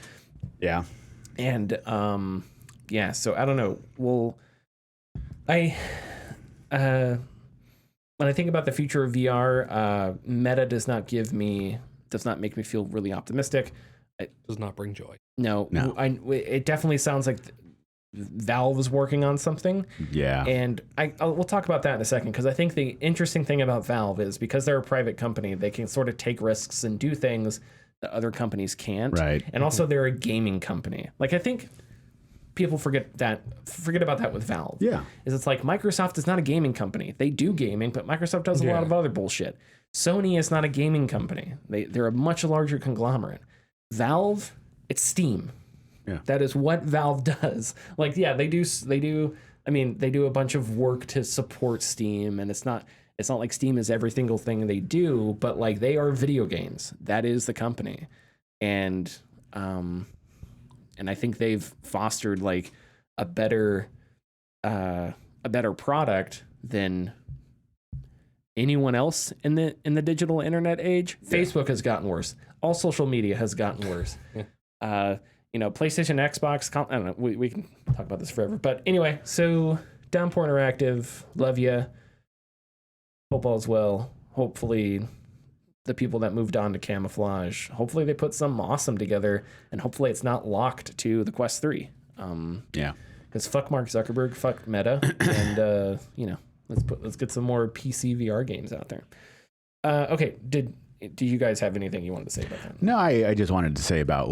Yeah. And so I don't know. Well, when I think about the future of VR, Meta does not make me feel really optimistic. It does not bring joy. No. It definitely sounds like Valve is working on something. Yeah. And we'll talk about that in a second, because I think the interesting thing about Valve is because they're a private company, they can sort of take risks and do things that other companies can't. Right. And also they're a gaming company. Like I think people forget about that with Valve. Yeah. It's like Microsoft is not a gaming company. They do gaming, but Microsoft does a lot of other bullshit. Sony is not a gaming company. They're a much larger conglomerate. Valve, it's Steam. Yeah. That is what Valve does. Like, yeah, they do a bunch of work to support Steam, and it's not like Steam is every single thing they do, but like they are video games. That is the company. And I think they've fostered like a better product than anyone else in the digital internet age. Yeah. Facebook has gotten worse. All social media has gotten worse. PlayStation, Xbox, I don't know. We can talk about this forever. But anyway, so Downpour Interactive, love ya. Hope all's well. Hopefully the people that moved on to Camouflage, hopefully they put something awesome together, and hopefully it's not locked to the Quest 3. Yeah. Because fuck Mark Zuckerberg, fuck Meta, and let's get some more PC VR games out there. Okay, do you guys have anything you wanted to say about that? No, I just wanted to say about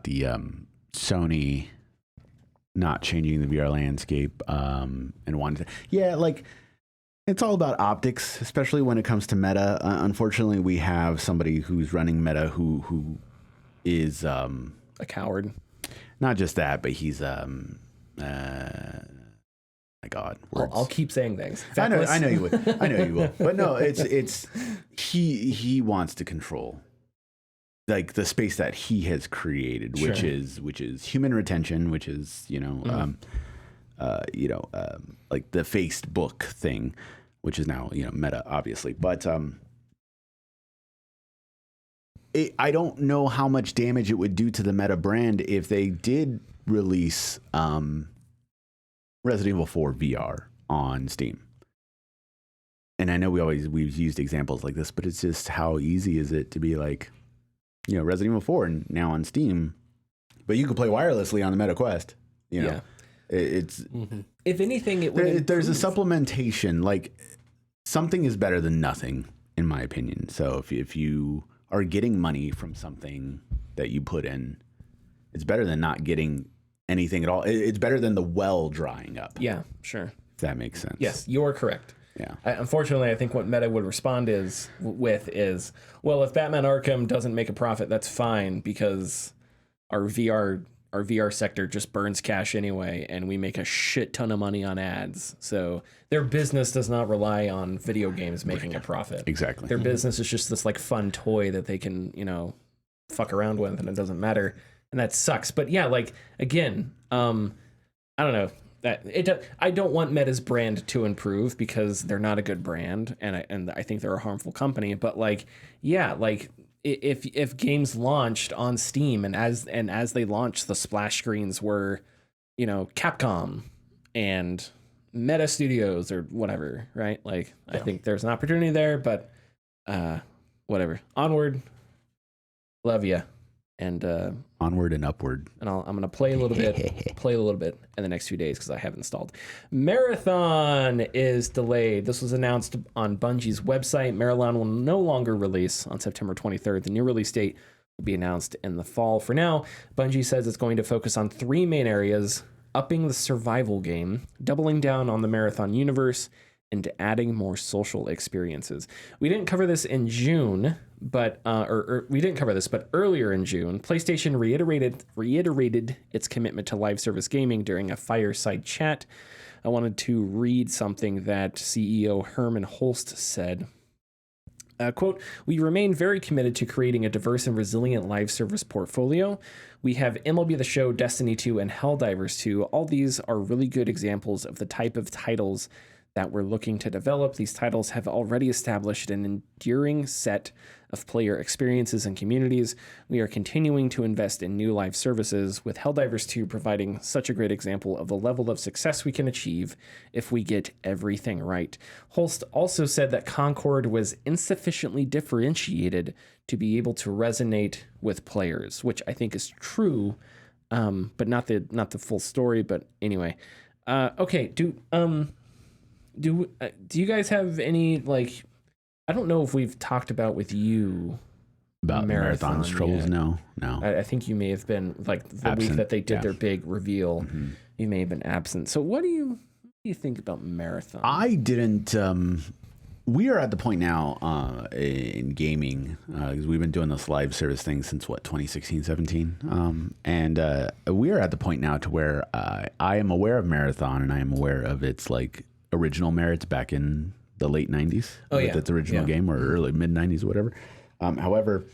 the Sony not changing the VR landscape and wanting to, like it's all about optics, especially when it comes to Meta. Unfortunately, we have somebody who's running Meta who is a coward. Not just that, but he's my God, I'll keep saying things. I know you would. I know you will. But no, it's he wants to control like the space that he has created, sure. which is human retention, which is like the Facebook thing, which is now Meta, obviously. But I don't know how much damage it would do to the Meta brand if they did release Resident Evil 4 VR on Steam. And I know we've used examples like this, but it's just how easy is it to be like, Resident Evil 4 and now on Steam, but you can play wirelessly on the Meta Quest. Yeah. It's if anything, it would. There's a supplementation. Like something is better than nothing, in my opinion. So if you are getting money from something that you put in, it's better than not getting anything at all. It's better than the well drying up. Yeah, sure. If that makes sense. Yes, you're correct. Yeah. Unfortunately, I think what Meta would respond is, well, if Batman Arkham doesn't make a profit, that's fine because our VR sector just burns cash anyway, and we make a shit ton of money on ads. So their business does not rely on video games making a profit. Exactly. Their business is just this like fun toy that they can, fuck around with, and it doesn't matter. And that sucks. But yeah, like again, I don't know. I don't want Meta's brand to improve because they're not a good brand, and I think they're a harmful company. But like, yeah, like if games launched on Steam and as they launched, the splash screens were, Capcom and Meta Studios or whatever, right? Like, yeah. I think there's an opportunity there, but whatever. Onward, love ya. And onward and upward. And I'm gonna play a little bit in the next few days because I have installed. Marathon is delayed. This was announced on Bungie's website. Marathon will no longer release on September 23rd. The new release date will be announced in the fall. For now, Bungie says it's going to focus on 3 main areas: upping the survival game, doubling down on the Marathon universe, and adding more social experiences. We didn't cover this in June, but we didn't cover this, but earlier in June, PlayStation reiterated its commitment to live service gaming during a fireside chat. I wanted to read something that CEO Herman Holst said. Quote, "We remain very committed to creating a diverse and resilient live service portfolio. We have MLB The Show, Destiny 2, and Helldivers 2. All these are really good examples of the type of titles that we're looking to develop. These titles have already established an enduring set of player experiences and communities. We are continuing to invest in new live services, with Helldivers 2 providing such a great example of the level of success we can achieve if we get everything right." Holst also said that Concord was insufficiently differentiated to be able to resonate with players, which I think is true, but not the full story. But anyway, okay. Do you guys have any, like, I don't know if we've talked about with you about Marathon's troubles? Yet. No. I think you may have been, like, the absent, week that they did yeah. their big reveal. Mm-hmm. You may have been absent. So what do you think about Marathon? I didn't. We are at the point now in gaming, because we've been doing this live service thing since 2016, 17. And we are at the point now to where I am aware of Marathon, and I am aware of its, like, original merits back in the late 90s. With its original game, or early mid 90s or whatever. However,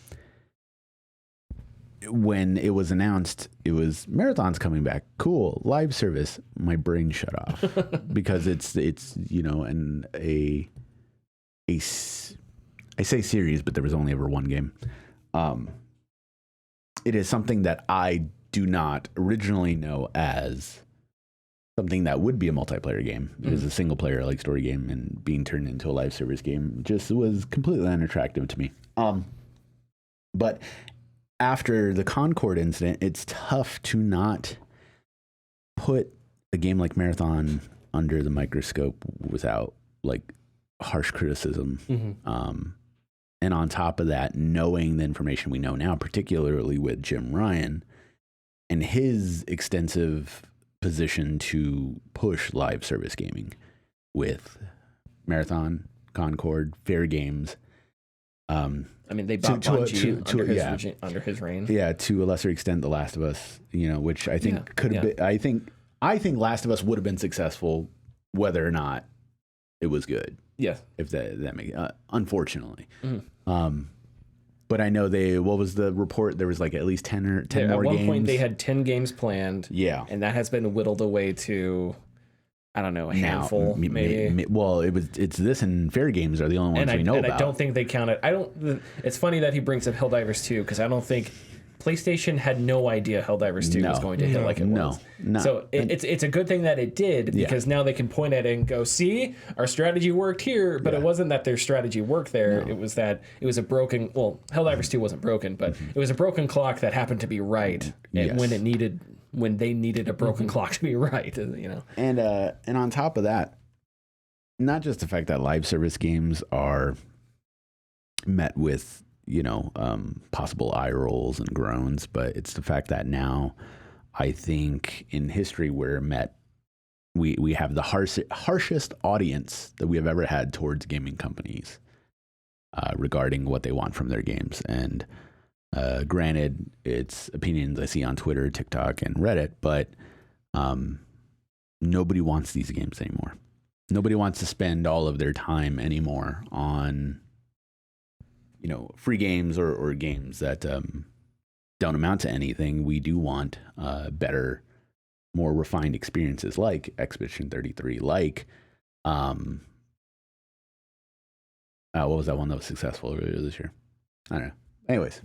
when it was announced, it was Marathon's coming back. Cool. Live service. My brain shut off because it's, you know, I say series, but there was only ever one game. It is something that I do not originally know as something that would be a multiplayer game. It is a single player, like, story game, and being turned into a live service game just was completely unattractive to me. But after the Concord incident, it's tough to not put a game like Marathon under the microscope without, like, harsh criticism. And on top of that, knowing the information we know now, particularly with Jim Ryan and his extensive position to push live service gaming with Marathon, Concord, Fair Games. I mean, they bought Bungie under his reign. Yeah, to a lesser extent, The Last of Us, you know, which I think could have been. I think Last of Us would have been successful, whether or not it was good. Yeah, if that makes unfortunately. But I know what was the report? There was, like, at least 10 more games. At one point, they had 10 games planned. Yeah. And that has been whittled away to, I don't know, a handful, maybe. Well, it's this and Fair Games are the only ones we know about. I don't think they counted. It's funny that he brings up Helldivers 2, because I don't think PlayStation had no idea Helldivers 2 was going to hit like it was. No. So it's a good thing that it did, because now they can point at it and go, see, our strategy worked here, but it wasn't that their strategy worked there. No. It was that it was a broken, Helldivers 2 wasn't broken, but it was a broken clock that happened to be right when they needed a broken clock to be right, you know. And on top of that, not just the fact that live service games are met with, you know, possible eye rolls and groans, but it's the fact that now, I think in history we're met, we have the harshest audience that we have ever had towards gaming companies regarding what they want from their games. And granted, it's opinions I see on Twitter, TikTok, and Reddit, but nobody wants these games anymore. Nobody wants to spend all of their time anymore on, you know, free games or games that don't amount to anything. We do want better, more refined experiences, like Expedition 33, like what was that one that was successful earlier this year? I don't know. Anyways,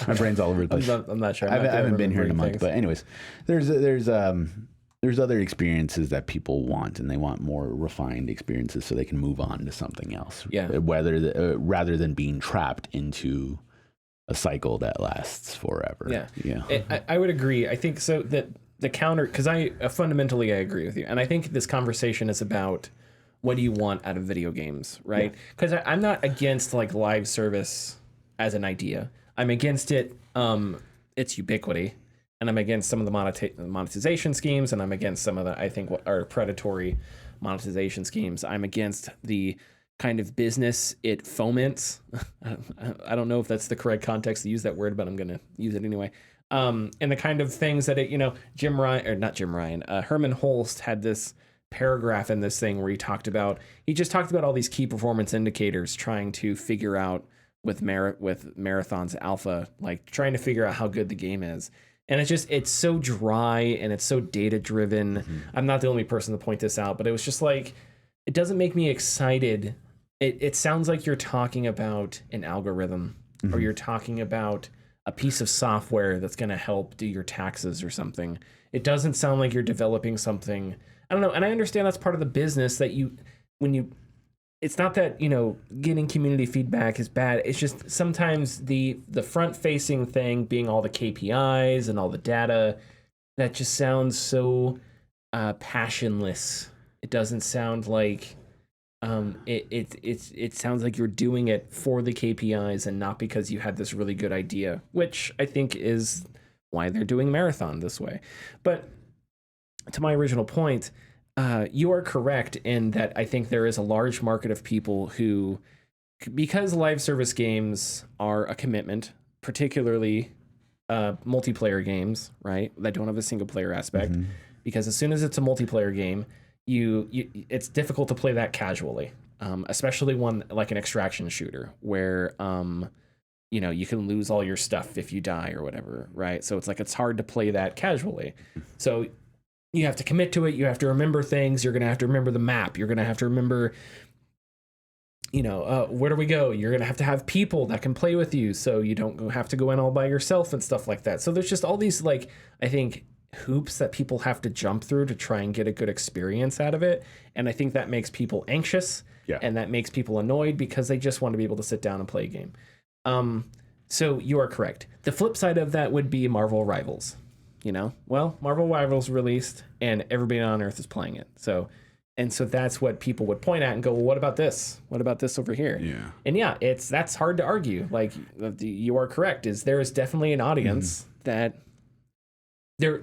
my brain's all over the place. I'm not sure. I haven't been here in a month, but anyways, there's other experiences that people want, and they want more refined experiences so they can move on to something else. Yeah. Rather than being trapped into a cycle that lasts forever. Yeah. I would agree. I think so that the counter, because fundamentally I agree with you, and I think this conversation is about what do you want out of video games, right? Because I'm not against like live service as an idea. I'm against it, its ubiquity, and I'm against some of the monetization schemes, and I'm against some of the, I think, what are predatory monetization schemes. I'm against the kind of business it foments. I don't know if that's the correct context to use that word, but I'm going to use it anyway. And the kind of things that it, Herman Holst had this paragraph in this thing where he just talked about all these key performance indicators, trying to figure out with Marathon's alpha, like trying to figure out how good the game is. And it's so dry and it's so data driven. Mm-hmm. I'm not the only person to point this out, but it was just like, it doesn't make me excited. It sounds like you're talking about an algorithm, mm-hmm. or you're talking about a piece of software that's going to help do your taxes or something. It doesn't sound like you're developing something. I don't know. And I understand that's part of the business that it's not that, getting community feedback is bad. It's just sometimes the front facing thing being all the KPIs and all the data, that just sounds so passionless. It doesn't sound like it sounds like you're doing it for the KPIs and not because you had this really good idea, which I think is why they're doing Marathon this way. But to my original point, you are correct in that I think there is a large market of people who, because live service games are a commitment, particularly multiplayer games, right, that don't have a single player aspect, mm-hmm. because as soon as it's a multiplayer game, it's difficult to play that casually, especially one like an extraction shooter where you can lose all your stuff if you die or whatever, right? So it's hard to play that casually. So you have to commit to it. You have to remember things. You're going to have to remember the map. You're going to have to remember, where do we go? You're going to have people that can play with you, so you don't have to go in all by yourself and stuff like that. So there's just all these, like, I think, hoops that people have to jump through to try and get a good experience out of it. And I think that makes people anxious, and that makes people annoyed because they just want to be able to sit down and play a game. So you are correct. The flip side of that would be Marvel Rivals. Marvel Rivals released and everybody on Earth is playing it. So that's what people would point at and go, well, what about this? What about this over here? Yeah. And that's hard to argue. Like, you are correct. There is definitely an audience that there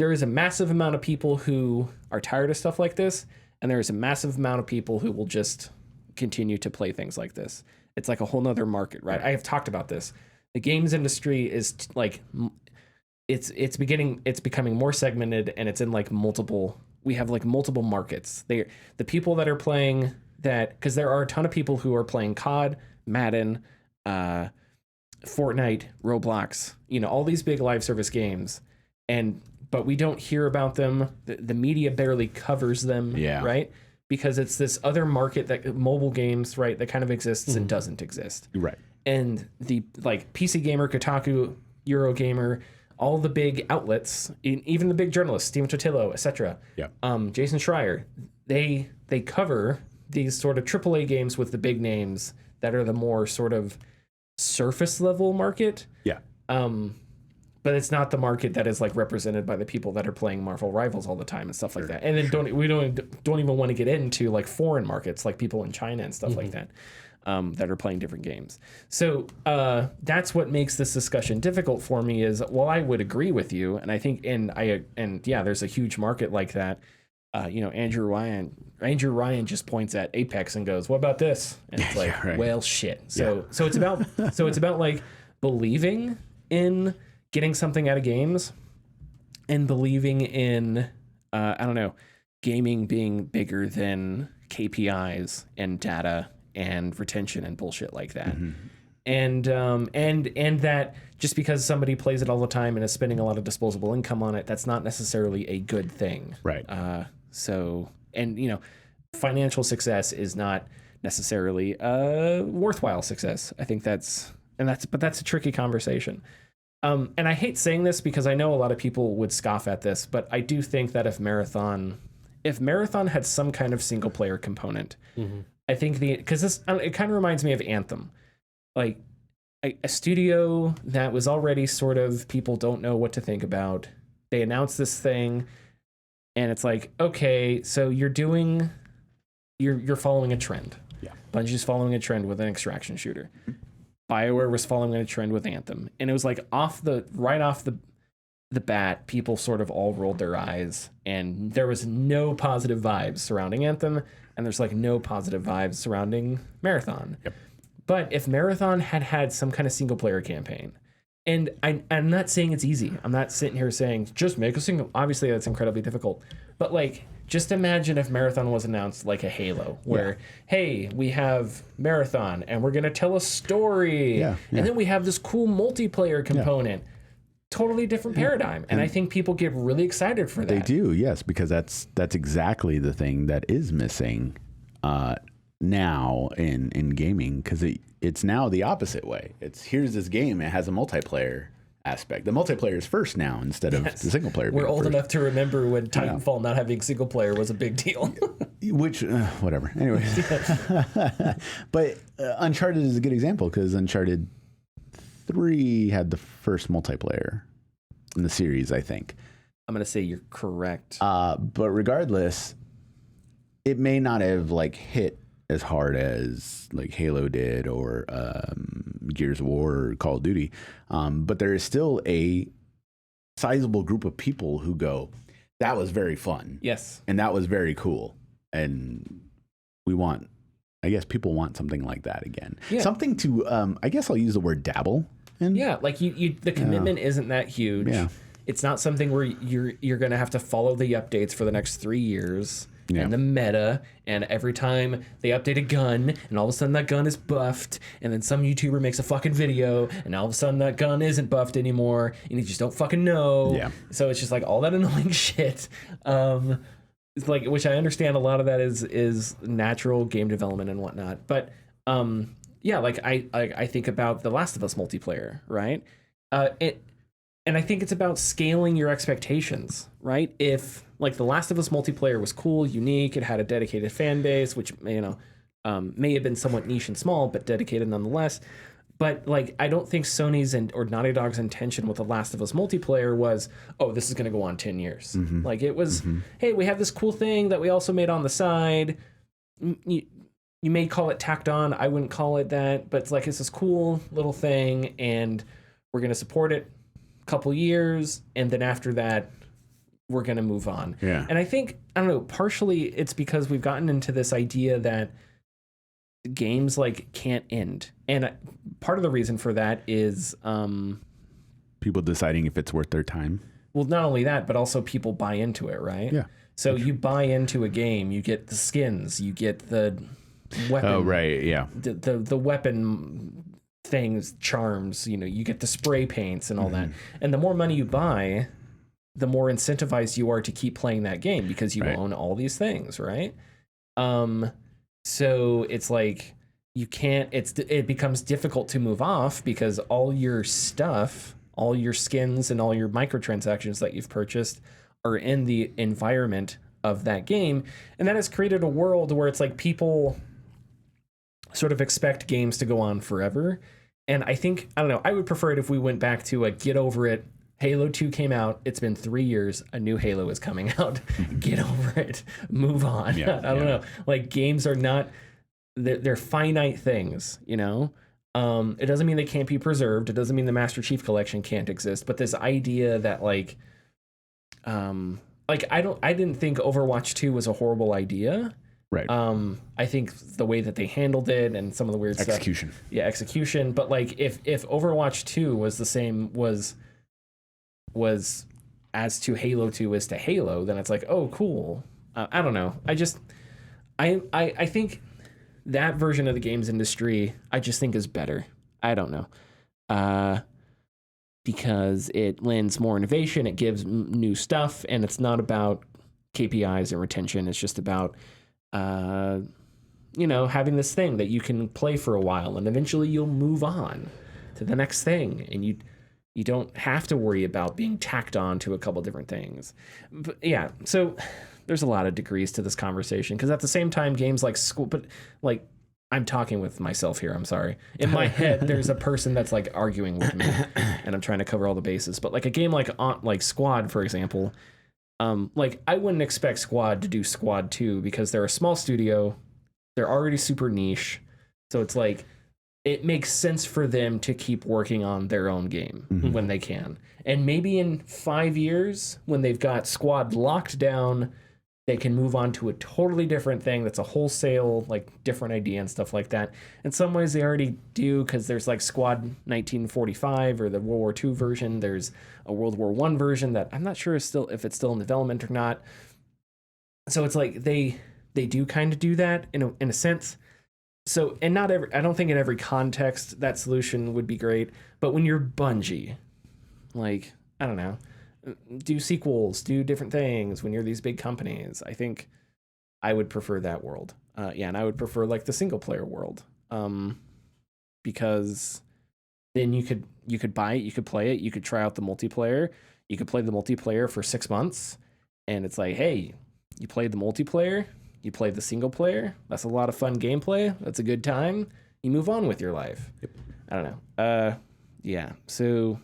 is a massive amount of people who are tired of stuff like this, and there is a massive amount of people who will just continue to play things like this. It's like a whole nother market, right? I have talked about this. The games industry is like, it's becoming more segmented, and it's in like multiple markets. The people that are playing that, because there are a ton of people who are playing COD, Madden, Fortnite, Roblox, all these big live service games, but we don't hear about them. The media barely covers them, right? Because it's this other market, that mobile games, right, that kind of exists and doesn't exist. Right. And the like PC Gamer, Kotaku, Eurogamer, all the big outlets, even the big journalists, Steven Totilo, etc. Yeah. Jason Schreier, they cover these sort of AAA games with the big names that are the more sort of surface level market. Yeah. But it's not the market that is like represented by the people that are playing Marvel Rivals all the time and stuff like that. And then don't even want to get into like foreign markets, like people in China and stuff like that, that are playing different games. So that's what makes this discussion difficult for me. Is, well, I would agree with you, and I think, there's a huge market like that. Andrew Ryan just points at Apex and goes, "What about this?" And it's like, well, shit. So it's about like believing in getting something out of games and believing in gaming being bigger than KPIs and data and retention and bullshit like that. And that just because somebody plays it all the time and is spending a lot of disposable income on it, that's not necessarily a good thing. Right. Financial success is not necessarily a worthwhile success. I think that's a tricky conversation. And I hate saying this because I know a lot of people would scoff at this, but I do think that if Marathon had some kind of single player component, I think because it kind of reminds me of Anthem, like a studio that was already sort of, people don't know what to think about. They announced this thing, and it's like, okay, so you're doing you're following a trend. Yeah. Bungie's following a trend with an extraction shooter. BioWare was following a trend with Anthem. And it was like right off the bat, people sort of all rolled their eyes, and there was no positive vibes surrounding Anthem, and there's like no positive vibes surrounding Marathon. Yep. But if Marathon had some kind of single player campaign, and I'm not saying it's easy. I'm not sitting here saying just make a single. Obviously, that's incredibly difficult. But like, just imagine if Marathon was announced like a Halo, where hey, we have Marathon, and we're gonna tell a story, and then we have this cool multiplayer component. Totally different paradigm, and I think people get really excited for that. They do, yes, because that's exactly the thing that is missing now in gaming, because it's now the opposite way. It's here's this game, it has a multiplayer aspect. The multiplayer is first now insteot of the single player. We're old first. enough to remember when Titanfall not having single player was a big deal. Which whatever. Anyway, but Uncharted is a good example because Uncharted 3 had the first multiplayer in the series, I think. I'm gonna say you're correct. But regardless, it may not have like hit as hard as like Halo did or Gears of War or Call of Duty. But there is still a sizable group of people who go, that was very fun. Yes. And that was very cool. And I guess people want something like that again. Yeah. Something to, I guess I'll use the word dabble in. Yeah, like the commitment isn't that huge. Yeah. It's not something where you're going to have to follow the updates for the next 3 years and the meta, and every time they update a gun, and all of a sudden that gun is buffed, and then some YouTuber makes a fucking video, and all of a sudden that gun isn't buffed anymore, and you just don't fucking know. Yeah. So it's just like all that annoying shit. It's like, which I understand a lot of that is natural game development and whatnot, but yeah, like I think about The Last of Us multiplayer, right? And I think it's about scaling your expectations, right? If like The Last of Us multiplayer was cool, unique, it had a dedicated fan base, which may have been somewhat niche and small, but dedicated nonetheless. But like, I don't think Sony's or Naughty Dog's intention with The Last of Us multiplayer was, oh, this is going to go on 10 years. Mm-hmm. Like it was, hey, we have this cool thing that we also made on the side. You may call it tacked on. I wouldn't call it that, but it's like, it's this cool little thing, and we're going to support it a couple years, and then after that, we're going to move on. Yeah. And I think, I don't know, partially it's because we've gotten into this idea that games like can't end. And part of the reason for that is people deciding if it's worth their time. Well, not only that, but also people buy into it, right? Yeah. So you buy into a game, you get the skins, you get the weapon. Oh, right, yeah. The weapon things, charms, you get the spray paints and all that. And the more money you buy, the more incentivized you are to keep playing that game because you own all these things, right? So it's like it becomes difficult to move off because all your stuff, all your skins and all your microtransactions that you've purchased are in the environment of that game. And that has created a world where it's like people sort of expect games to go on forever. And I think, I don't know, I would prefer it if we went back to a get over it. Halo 2 came out. It's been 3 years. A new Halo is coming out. Get over it. Move on. Yeah, I don't know. Like, games are not, they're finite things, It doesn't mean they can't be preserved. It doesn't mean the Master Chief Collection can't exist. But this idea that I didn't think Overwatch 2 was a horrible idea. Right. I think the way that they handled it and some of the weird execution. Stuff. Yeah, execution. But like, if Overwatch 2 was the same, was as to Halo 2 as to Halo, then it's like, oh, cool. I don't know. I think that version of the games industry, I just think is better. I don't know. Because it lends more innovation, it gives new stuff, and it's not about KPIs and retention. It's just about, having this thing that you can play for a while, and eventually you'll move on to the next thing, and you don't have to worry about being tacked on to a couple different things. But yeah, so there's a lot of degrees to this conversation, because at the same time, games like school, but like, I'm talking with myself here, I'm sorry. In my head, there's a person that's like arguing with me, and I'm trying to cover all the bases. But like a game like Squad, for example, like I wouldn't expect Squad to do Squad 2 because they're a small studio They're already super niche. So it's like, it makes sense for them to keep working on their own game when they can. And maybe in 5 years, when they've got Squad locked down, they can move on to a totally different thing that's a wholesale, like, different idea and stuff like that. In some ways, they already do, because there's, like, Squad 1945 or the World War II version. There's a World War I version that I'm not sure if it's still in development or not. So it's like they do kind of do that in a sense. So, and I don't think in every context that solution would be great, but when you're Bungie, like, I don't know, do sequels, do different things when you're these big companies, I think I would prefer that world. And I would prefer, like, the single player world, because then you could buy it, you could play it, you could try out the multiplayer, you could play the multiplayer for 6 months, and it's like, hey, you played the multiplayer, you play the single player. That's a lot of fun gameplay. That's a good time. You move on with your life. Yep. I don't know. Yeah. So,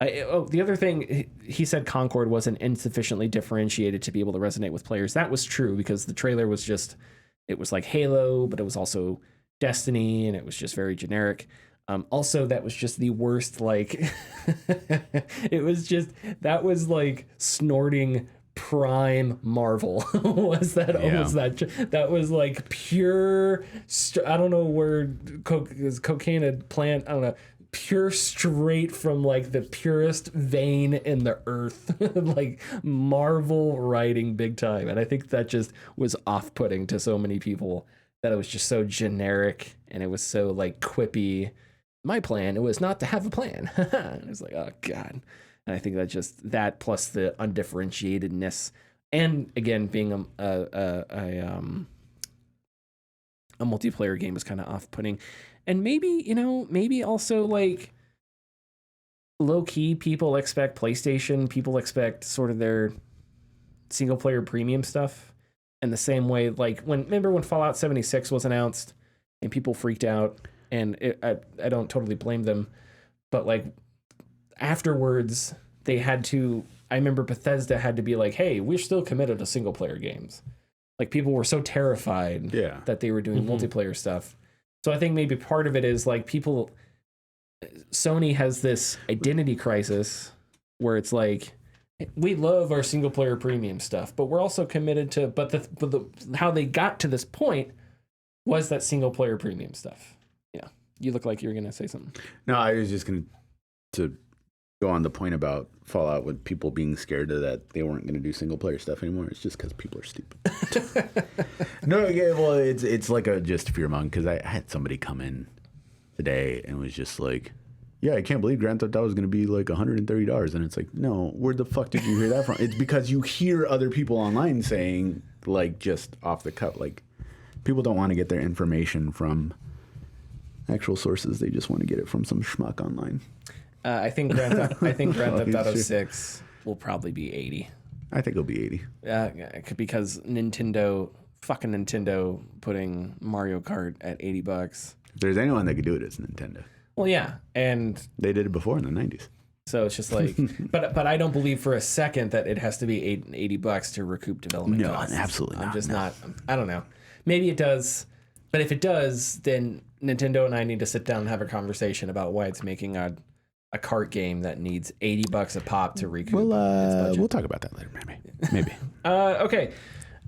the other thing, he said Concord wasn't insufficiently differentiated to be able to resonate with players. That was true, because the trailer was it was like Halo, but it was also Destiny, and it was just very generic. Also, that was just the worst, like, that was like snorting prime Marvel. That was like pure, I don't know where cocaine a plant, I don't know, pure straight from like the purest vein in the earth. Like Marvel writing big time. And I think that just was off-putting to so many people, that it was just so generic and it was so like quippy. My plan, it was not to have a plan. It was like, oh god. And I think that plus the undifferentiatedness, and again being a multiplayer game is kind of off-putting, and maybe also like low key people expect PlayStation, people expect sort of their single player premium stuff, in the same way like remember when Fallout 76 was announced and people freaked out, and I don't totally blame them, but like afterwards I remember Bethesda had to be like, hey, we're still committed to single player games. Like people were so terrified that they were doing multiplayer stuff. So I think maybe part of it is like Sony has this identity crisis where it's like, we love our single player premium stuff, but we're also committed to, but how they got to this point was that single player premium stuff. Yeah. You look like you were going to say something. No, I was just going to go on the point about Fallout, with people being scared of that they weren't going to do single player stuff anymore. It's just because people are stupid. No, yeah, well, it's like a just fear mong, because I had somebody come in today and was just like, yeah, I can't believe Grand Theft Auto is going to be like $130. And it's like, no, where the fuck did you hear that from? It's because you hear other people online saying, like, just off the cuff, like, people don't want to get their information from actual sources. They just want to get it from some schmuck online. I think Grand Theft Auto 6 will probably be 80. I think it'll be 80. Because fucking Nintendo putting Mario Kart at $80. If there's anyone that could do it, it's Nintendo. Well, yeah, and they did it before in the 90s. So it's just like, but I don't believe for a second that it has to be $80 to recoup development costs. No, absolutely not. I'm just not. I don't know. Maybe it does, but if it does, then Nintendo and I need to sit down and have a conversation about why it's making a kart game that needs $80 a pop to recoup. We'll talk about that later, maybe. Okay.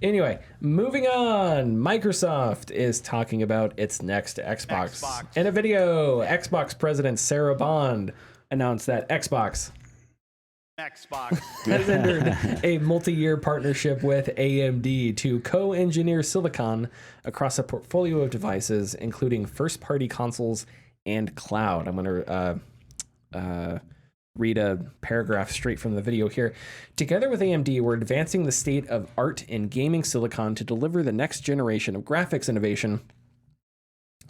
Anyway, moving on. Microsoft is talking about its next Xbox. In a video, Xbox President Sarah Bond announced that Xbox has entered a multi-year partnership with AMD to co-engineer silicon across a portfolio of devices, including first-party consoles and cloud. I'm going to read a paragraph straight from the video here. Together with AMD, we're advancing the state of art in gaming silicon to deliver the next generation of graphics innovation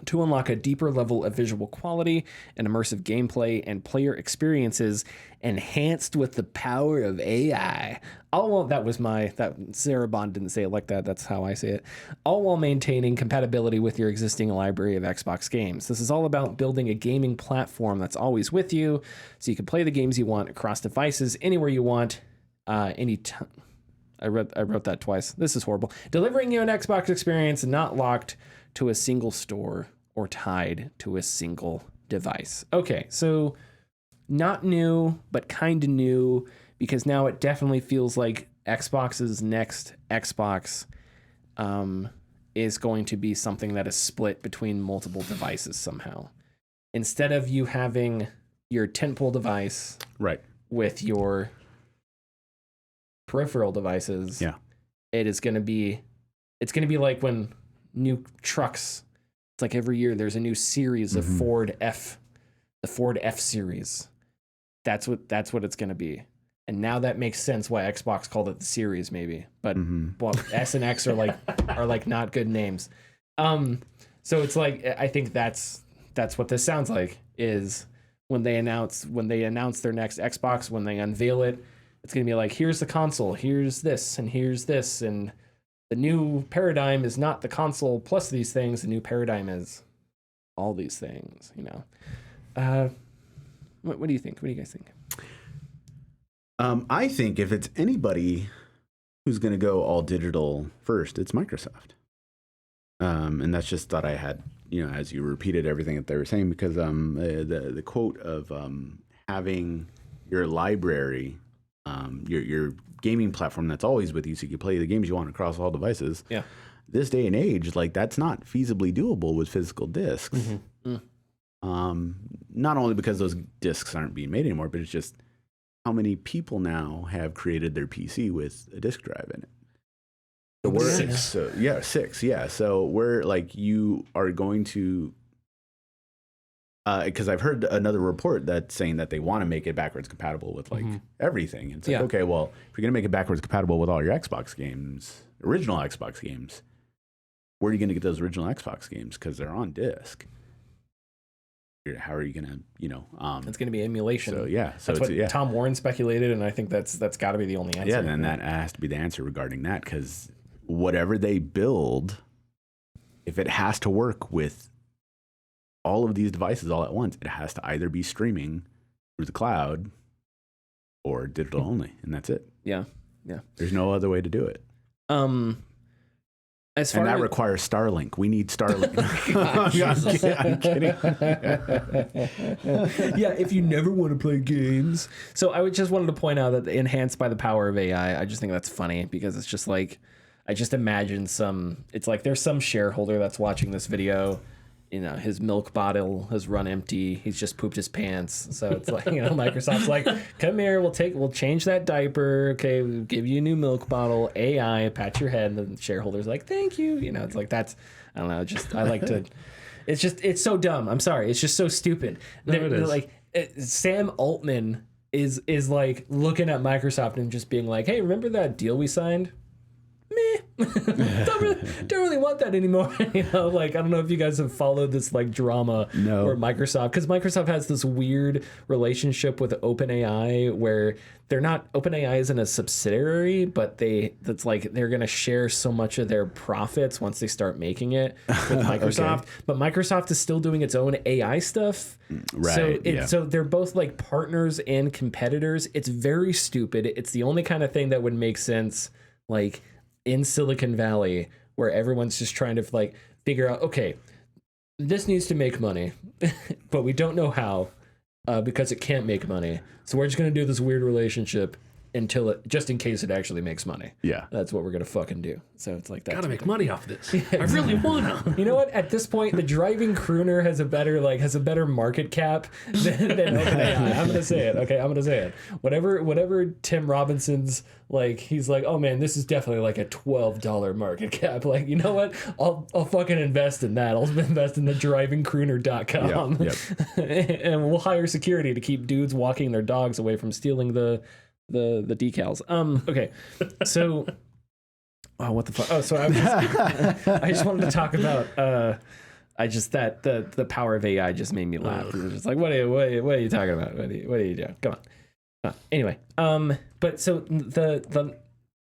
to unlock a deeper level of visual quality and immersive gameplay and player experiences enhanced with the power of AI. That Sarah Bond didn't say it like that. That's how I say it. All while maintaining compatibility with your existing library of Xbox games. This is all about building a gaming platform that's always with you, so you can play the games you want across devices, anywhere you want, anytime. I wrote that twice. This is horrible. Delivering you an Xbox experience not locked to a single store or tied to a single device. Okay, so not new, but kind of new, because now it definitely feels like Xbox's next Xbox is going to be something that is split between multiple devices somehow. Instead of you having your tentpole device Right. with your peripheral devices, it's going to be like when new trucks, it's like every year there's a new series of the Ford F series. That's what it's going to be. And now that makes sense why Xbox called it the series, maybe. But well, S and X are like not good names. So it's like, I think that's what this sounds like, is when they announce their next Xbox, when they unveil it, it's gonna be like, here's the console, here's this, and the new paradigm is not the console plus these things. The new paradigm is all these things. You know. What do you think? What do you guys think? I think if it's anybody who's going to go all digital first, it's Microsoft. And that's just thought I had, as you repeated everything that they were saying, because the quote of having your library, your gaming platform that's always with you, so you can play the games you want across all devices. Yeah. This day and age, like, that's not feasibly doable with physical discs. Not only because those discs aren't being made anymore, but it's just how many people now have created their PC with a disk drive in it. So we're six. Yeah. So we're like, you are going to, because I've heard another report that's saying that they want to make it backwards compatible with like everything. It's like, okay, well, if you're going to make it backwards compatible with all your Xbox games, original Xbox games, where are you going to get those original Xbox games? Because they're on disc. How are you going to, it's going to be emulation. So that's what Tom Warren speculated, and I think that's got to be the only answer. Yeah, then that has to be the answer regarding that, because whatever they build, if it has to work with all of these devices all at once, it has to either be streaming through the cloud or digital only, and that's it. Yeah. There's no other way to do it. As far and that as requires Starlink. We need Starlink. I'm kidding. Yeah, if you never want to play games. So I just wanted to point out that enhanced by the power of AI, I just think that's funny, because it's just like, I just imagine it's like there's some shareholder that's watching this video, his milk bottle has run empty, he's just pooped his pants. So it's like, Microsoft's like, come here, we'll change that diaper, okay, we'll give you a new milk bottle, AI, pat your head, and the shareholder's like, thank you. It's like, that's, I don't know, I like to, it's so dumb. I'm sorry, it's just so stupid. They're like, Sam Altman is like looking at Microsoft and just being like, hey, remember that deal we signed? Meh. don't really want that anymore. Like, I don't know if you guys have followed this like drama where because Microsoft has this weird relationship with OpenAI where OpenAI isn't a subsidiary, but that's like they're gonna share so much of their profits once they start making it with Microsoft. Okay. But Microsoft is still doing its own AI stuff. Right. So they're both like partners and competitors. It's very stupid. It's the only kind of thing that would make sense, like in Silicon Valley, where everyone's just trying to like figure out, okay, this needs to make money, but we don't know how, because it can't make money. So we're just going to do this weird relationship just in case it actually makes money. Yeah. That's what we're going to fucking do. So it's like that. Gotta make money off this. I really want to. You know what? At this point, the driving crooner has a better market cap than OpenAI. I'm going to say it. Okay. I'm going to say it. Whatever Tim Robinson's like, he's like, oh man, this is definitely like a $12 market cap. Like, you know what? I'll fucking invest in that. I'll invest in the drivingcrooner.com. Yep. And we'll hire security to keep dudes walking their dogs away from stealing the decals. Okay. So what the fuck? Oh, so I just wanted to talk about the power of AI just made me laugh. It was just like, what are you talking about? What are you doing? Come on. Anyway, but so the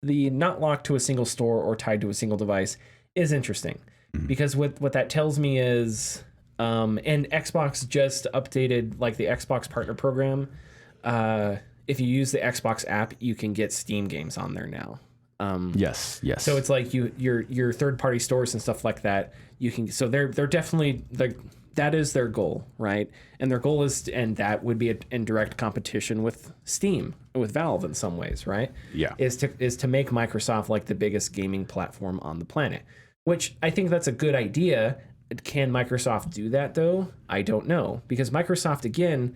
not locked to a single store or tied to a single device is interesting, because what that tells me is, and Xbox just updated like the Xbox Partner Program. If you use the Xbox app, you can get Steam games on there now. Yes. So it's like your third party stores and stuff like that. You can, so they're definitely like, that is their goal, right? And their goal is, and that would be in direct competition with Steam, with Valve in some ways, right? Yeah. Is to make Microsoft like the biggest gaming platform on the planet, which I think that's a good idea. Can Microsoft do that though? I don't know, because Microsoft, again,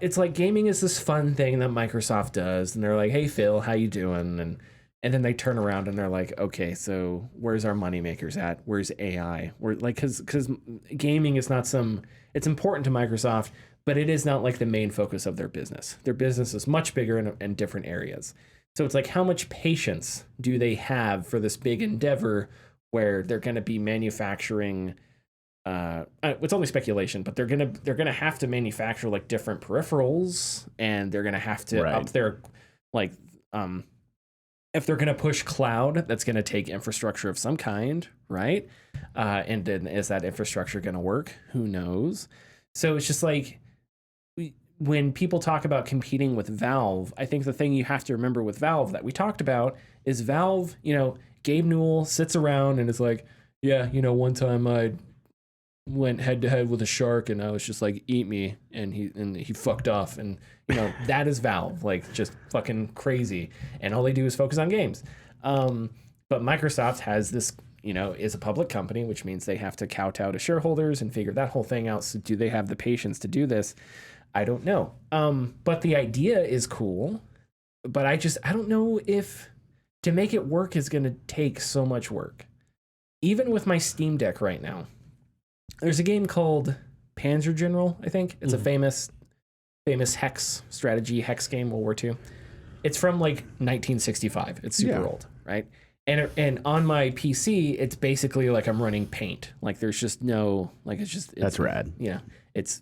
it's like gaming is this fun thing that Microsoft does, and they're like, "Hey Phil, how you doing?" And then they turn around and they're like, "Okay, so where's our moneymakers at? Where's AI?" We're like, because gaming is not it's important to Microsoft, but it is not like the main focus of their business. Their business is much bigger in different areas. So it's like, how much patience do they have for this big endeavor where they're going to be manufacturing? It's only speculation, but they're gonna have to manufacture like different peripherals, and they're gonna have to up their like if they're gonna push cloud, that's gonna take infrastructure of some kind, right? And then is that infrastructure gonna work? Who knows? So it's just like, when people talk about competing with Valve, I think the thing you have to remember with Valve that we talked about is Valve, Gabe Newell sits around and is like, yeah, one time I went head to head with a shark and I was just like, eat me, and he fucked off, and that is Valve, like, just fucking crazy, and all they do is focus on games. But Microsoft has this, is a public company, which means they have to kowtow to shareholders and figure that whole thing out. So do they have the patience to do this? I don't know. But the idea is cool, but I don't know if to make it work is going to take so much work. Even with my Steam Deck right now, there's a game called Panzer General, I think. It's a famous hex strategy, hex game, World War II. It's from like 1965. It's super old, right? And on my PC, it's basically like I'm running Paint. Like there's just no, like that's rad. Yeah, it's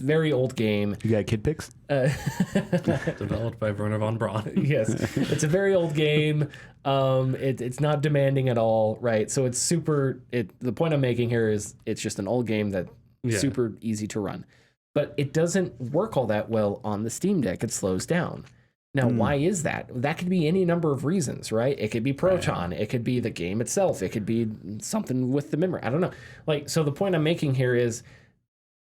very old game. You got kid pics? Developed by Werner von Braun. Yes, it's a very old game. It's not demanding at all, right? So it's super. The point I'm making here is it's just an old game that's super easy to run, but it doesn't work all that well on the Steam Deck. It slows down. Now, why is that? That could be any number of reasons, right? It could be Proton. It could be the game itself. It could be something with the memory. I don't know. Like, so the point I'm making here is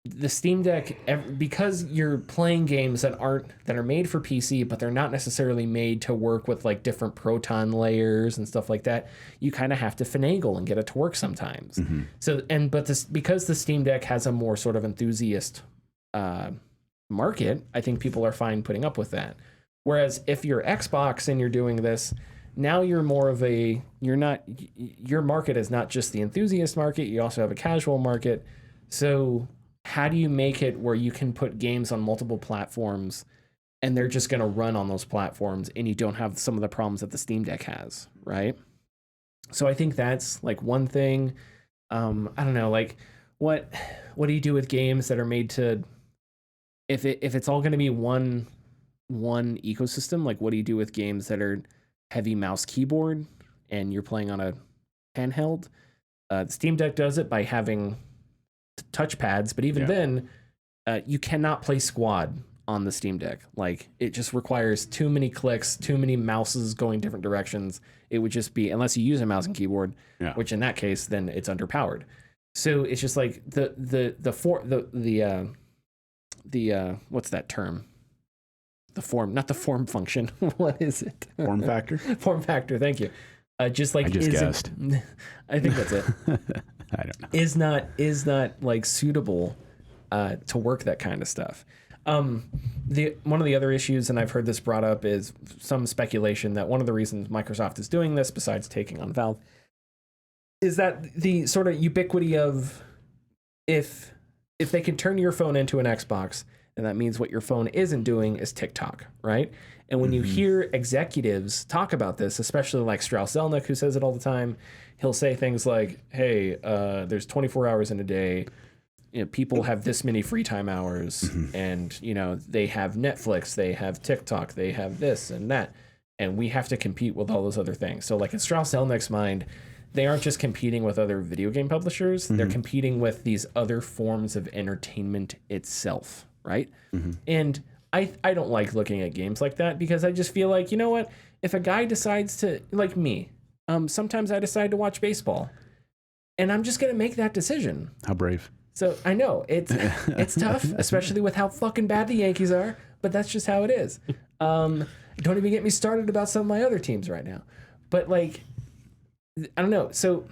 the Steam Deck, because you're playing games that are made for PC, but they're not necessarily made to work with like different Proton layers and stuff like that. You kind of have to finagle and get it to work sometimes. Mm-hmm. So, because the Steam Deck has a more sort of enthusiast market, I think people are fine putting up with that. Whereas if you're Xbox and you're doing this, now you're more of your market is not just the enthusiast market, you also have a casual market. So how do you make it where you can put games on multiple platforms and they're just going to run on those platforms and you don't have some of the problems that the Steam Deck has, right? So I think that's like one thing. I don't know, like what do you do with games that are made to, if it's all going to be one ecosystem, like what do you do with games that are heavy mouse keyboard and you're playing on a handheld? The Steam Deck does it by having touchpads, but even then you cannot play squad on the Steam Deck. Like it just requires too many clicks, too many mouses going different directions. It would just be, unless you use a mouse and keyboard, which in that case then it's underpowered. So it's just like the what's that term? The form, not the form function. What is it? Form factor? Form factor, thank you. Just like I just guessed. I think that's it. I don't know. Is not like suitable to work that kind of stuff. One of the other issues, and I've heard this brought up, is some speculation that one of the reasons Microsoft is doing this, besides taking on Valve, is that the sort of ubiquity of if they can turn your phone into an Xbox, and that means what your phone isn't doing is TikTok, right? And when you hear executives talk about this, especially like Strauss-Zelnick, who says it all the time, he'll say things like, hey, there's 24 hours in a day. People have this many free time hours, and, they have Netflix, they have TikTok, they have this and that, and we have to compete with all those other things. So like in Strauss-Zelnick's mind, they aren't just competing with other video game publishers, they're competing with these other forms of entertainment itself. Right. And I don't like looking at games like that because I just feel like, you know what? If a guy decides to, like me, sometimes I decide to watch baseball, and I'm just gonna make that decision. How brave. So I know it's tough, especially with how fucking bad the Yankees are, but that's just how it is. Don't even get me started about some of my other teams right now. But like, I don't know. So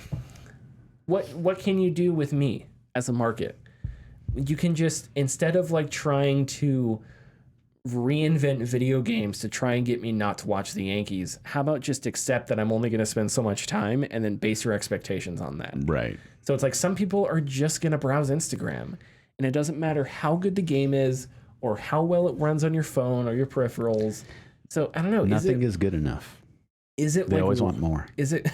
what can you do with me as a market? You can just, instead of like trying to reinvent video games to try and get me not to watch the Yankees, how about just accept that I'm only going to spend so much time and then base your expectations on that? Right. So it's like some people are just going to browse Instagram, and it doesn't matter how good the game is or how well it runs on your phone or your peripherals. So I don't know. Nothing is good enough. Is it? They like, always want more. Is it?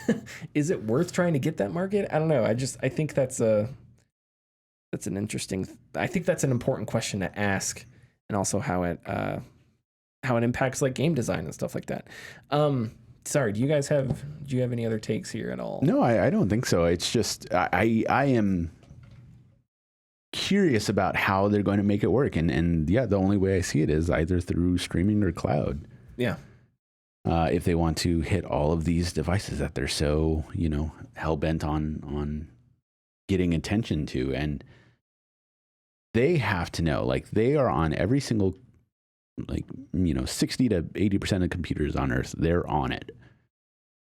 Is it worth trying to get that market? I don't know. I think that's an interesting. I think that's an important question to ask, and also how it impacts like game design and stuff like that. Sorry, do you have any other takes here at all? No, I don't think so. It's just I am curious about how they're going to make it work, and yeah, the only way I see it is either through streaming or cloud. Yeah. If they want to hit all of these devices that they're so, hell bent on getting attention to, and they have to know, like, they are on every single, 60 to 80% of computers on Earth, they're on it.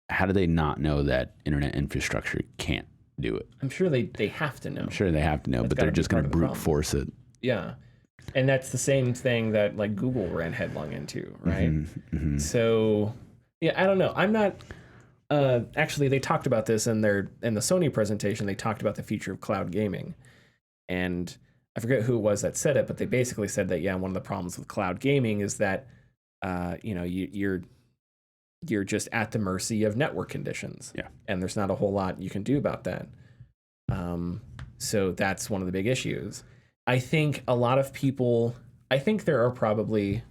How do they not know that internet infrastructure can't do it? I'm sure they have to know. I'm sure they have to know, but they're just going to brute force it. Yeah. And that's the same thing that like Google ran headlong into, right? Mm-hmm, mm-hmm. So, yeah, I don't know. I'm not. Actually, they talked about this in the Sony presentation. They talked about the future of cloud gaming, and I forget who it was that said it, but they basically said that one of the problems with cloud gaming is that you're just at the mercy of network conditions. Yeah, and there's not a whole lot you can do about that. So that's one of the big issues. I think a lot of people, there are probably,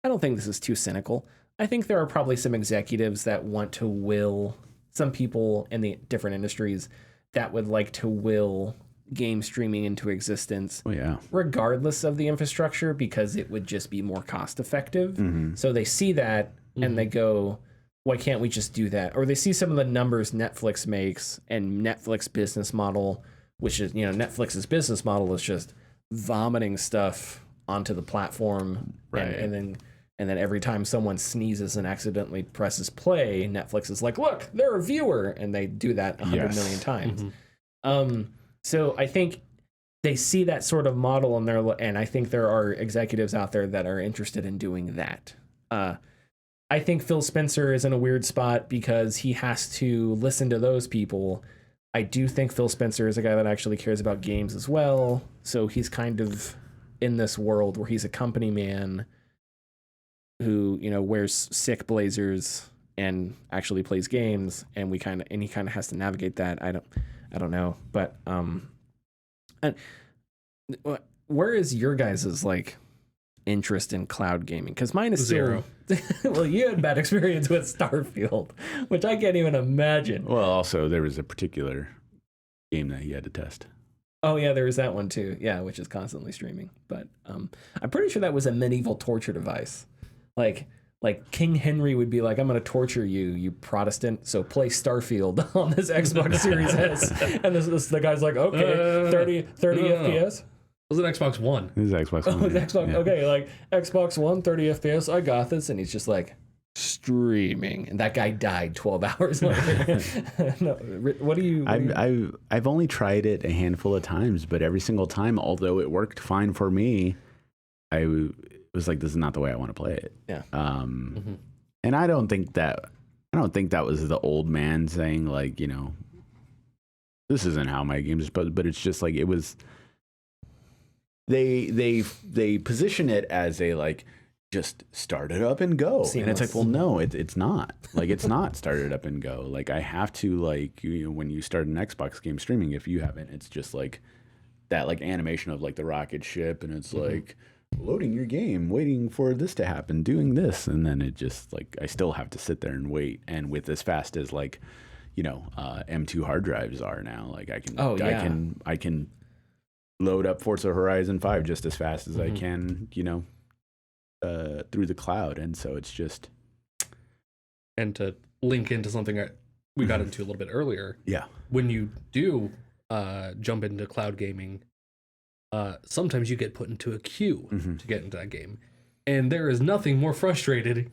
I don't think this is too cynical. I think there are probably some executives that want to will, some people in the different industries that would like to will game streaming into existence, regardless of the infrastructure, because it would just be more cost effective. Mm-hmm. So they see that and they go, why can't we just do that? Or they see some of the numbers Netflix makes and Netflix business model, which is, Netflix's business model is just vomiting stuff onto the platform. Right. And then every time someone sneezes and accidentally presses play, Netflix is like, look, they're a viewer. And they do that 100 million times. Mm-hmm. So I think they see that sort of model and I think there are executives out there that are interested in doing that. I think Phil Spencer is in a weird spot because he has to listen to those people. I do think Phil Spencer is a guy that actually cares about games as well. So he's kind of in this world where he's a company man who, wears sick blazers and actually plays games, and he kind of has to navigate that. I don't know, but and where is your guys's like interest in cloud gaming? Because mine is zero. Well, you had bad experience with Starfield, which I can't even imagine. Well, also there was a particular game that he had to test. Oh yeah, there was that one too. Yeah, which is constantly streaming. But I'm pretty sure that was a medieval torture device. Like King Henry would be like, I'm going to torture you, you Protestant, so play Starfield on this Xbox Series S. And the guy's like, okay, 30 FPS? It was an Xbox One. It was Xbox One. Oh, it was Xbox. Yeah. Okay, like Xbox One, 30 FPS, I got this. And he's just like, streaming. And that guy died 12 hours later. No, what do you... I've only tried it a handful of times, but every single time, although it worked fine for me, it was like, this is not the way I want to play it. Yeah. And I don't think that was the old man saying like, this isn't how my games, but it's just like, it was, they position it as a, like, just start it up and go. Seamless. And it's like, well, no, it's not. Like, it's not start it up and go. Like, I have to, like, when you start an Xbox game streaming, if you haven't, it's just like that, like, animation of like the rocket ship, and it's like loading your game, waiting for this to happen, doing this, and then it just like, I still have to sit there and wait. And with as fast as like, M2 hard drives are now, like I can load up Forza Horizon 5 just as fast as I can, through the cloud, and so it's just. And to link into something that we got into a little bit earlier, Yeah. when you do jump into cloud gaming, sometimes you get put into a queue to get into that game, and there is nothing more frustrating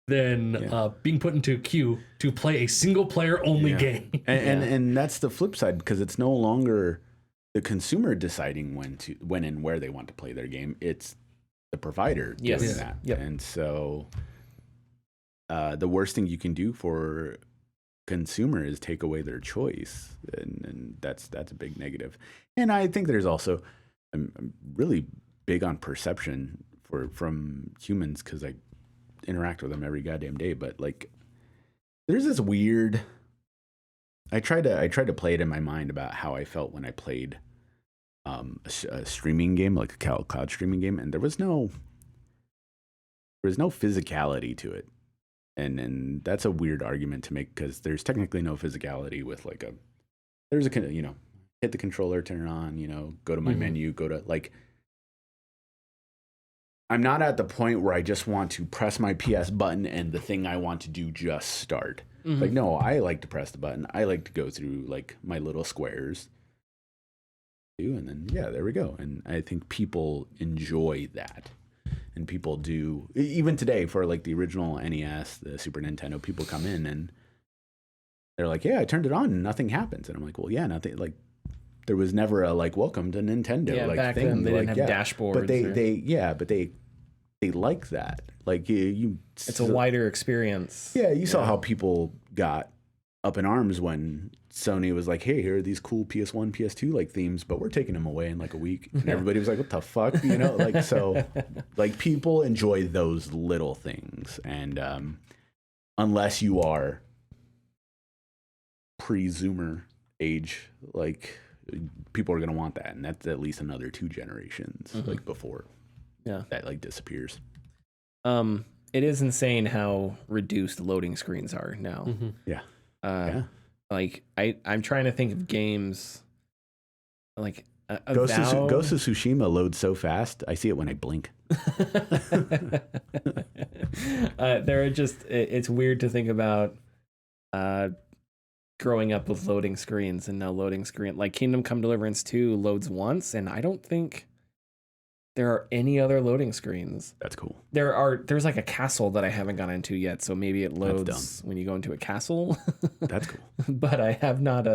than being put into a queue to play a single player only game. And that's the flip side, because it's no longer the consumer deciding when and where they want to play their game. It's the provider doing that. Yep. And so the worst thing you can do for consumer is take away their choice, and that's a big negative. And I think there's also I'm really big on perception from humans, because I interact with them every goddamn day. But like, there's this weird. I tried to play it in my mind about how I felt when I played a streaming game, like a cloud streaming game, and there was no physicality to it. And that's a weird argument to make, because there's technically no physicality with like there's a hit the controller, turn it on, go to my menu, go to like. I'm not at the point where I just want to press my PS button and the thing I want to do just start. Like, no, I like to press the button. I like to go through like my little squares, and then there we go. And I think people enjoy that. And people do, even today, for like the original NES, the Super Nintendo, people come in and they're like, yeah, I turned it on and nothing happens. And I'm like, well, yeah, nothing. Like, there was never a like welcome to Nintendo like back thing. then they like, didn't have dashboards. But they like that. Like it's a wider experience. Yeah, you saw how people got up in arms when Sony was like, hey, here are these cool PS1, PS2 like themes, but we're taking them away in like a week. And everybody was like, what the fuck? Like, so like people enjoy those little things. And unless you are pre-Zoomer age, like people are going to want that. And that's at least another 2 generations like before that like disappears. It is insane how reduced loading screens are now. Like I'm trying to think of games like Ghost of Tsushima loads so fast. I see it when I blink. There are just it's weird to think about growing up with loading screens and now loading screen like Kingdom Come Deliverance 2 loads once, and I don't think there are any other loading screens. That's cool. There's like a castle that I haven't gone into yet, so maybe it loads when you go into a castle. That's cool. But I have not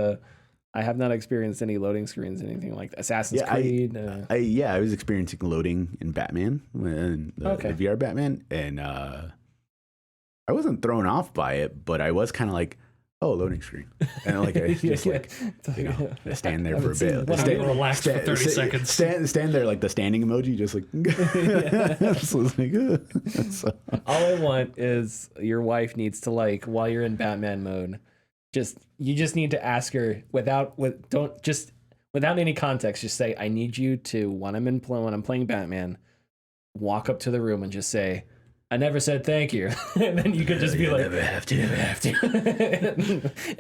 experienced any loading screens, anything like that. Assassin's Creed. I was experiencing loading in Batman, the VR Batman, and I wasn't thrown off by it, but I was kind of like, oh, loading screen. And like I just stand there for a bit. Relax for 30 seconds. Stand there like the standing emoji, just like so. All I want is your wife needs to like while you're in Batman mode, you just need to ask her without any context, just say, I need you to when I'm playing Batman, walk up to the room and just say, I never said thank you. And then you could just be like, never have to.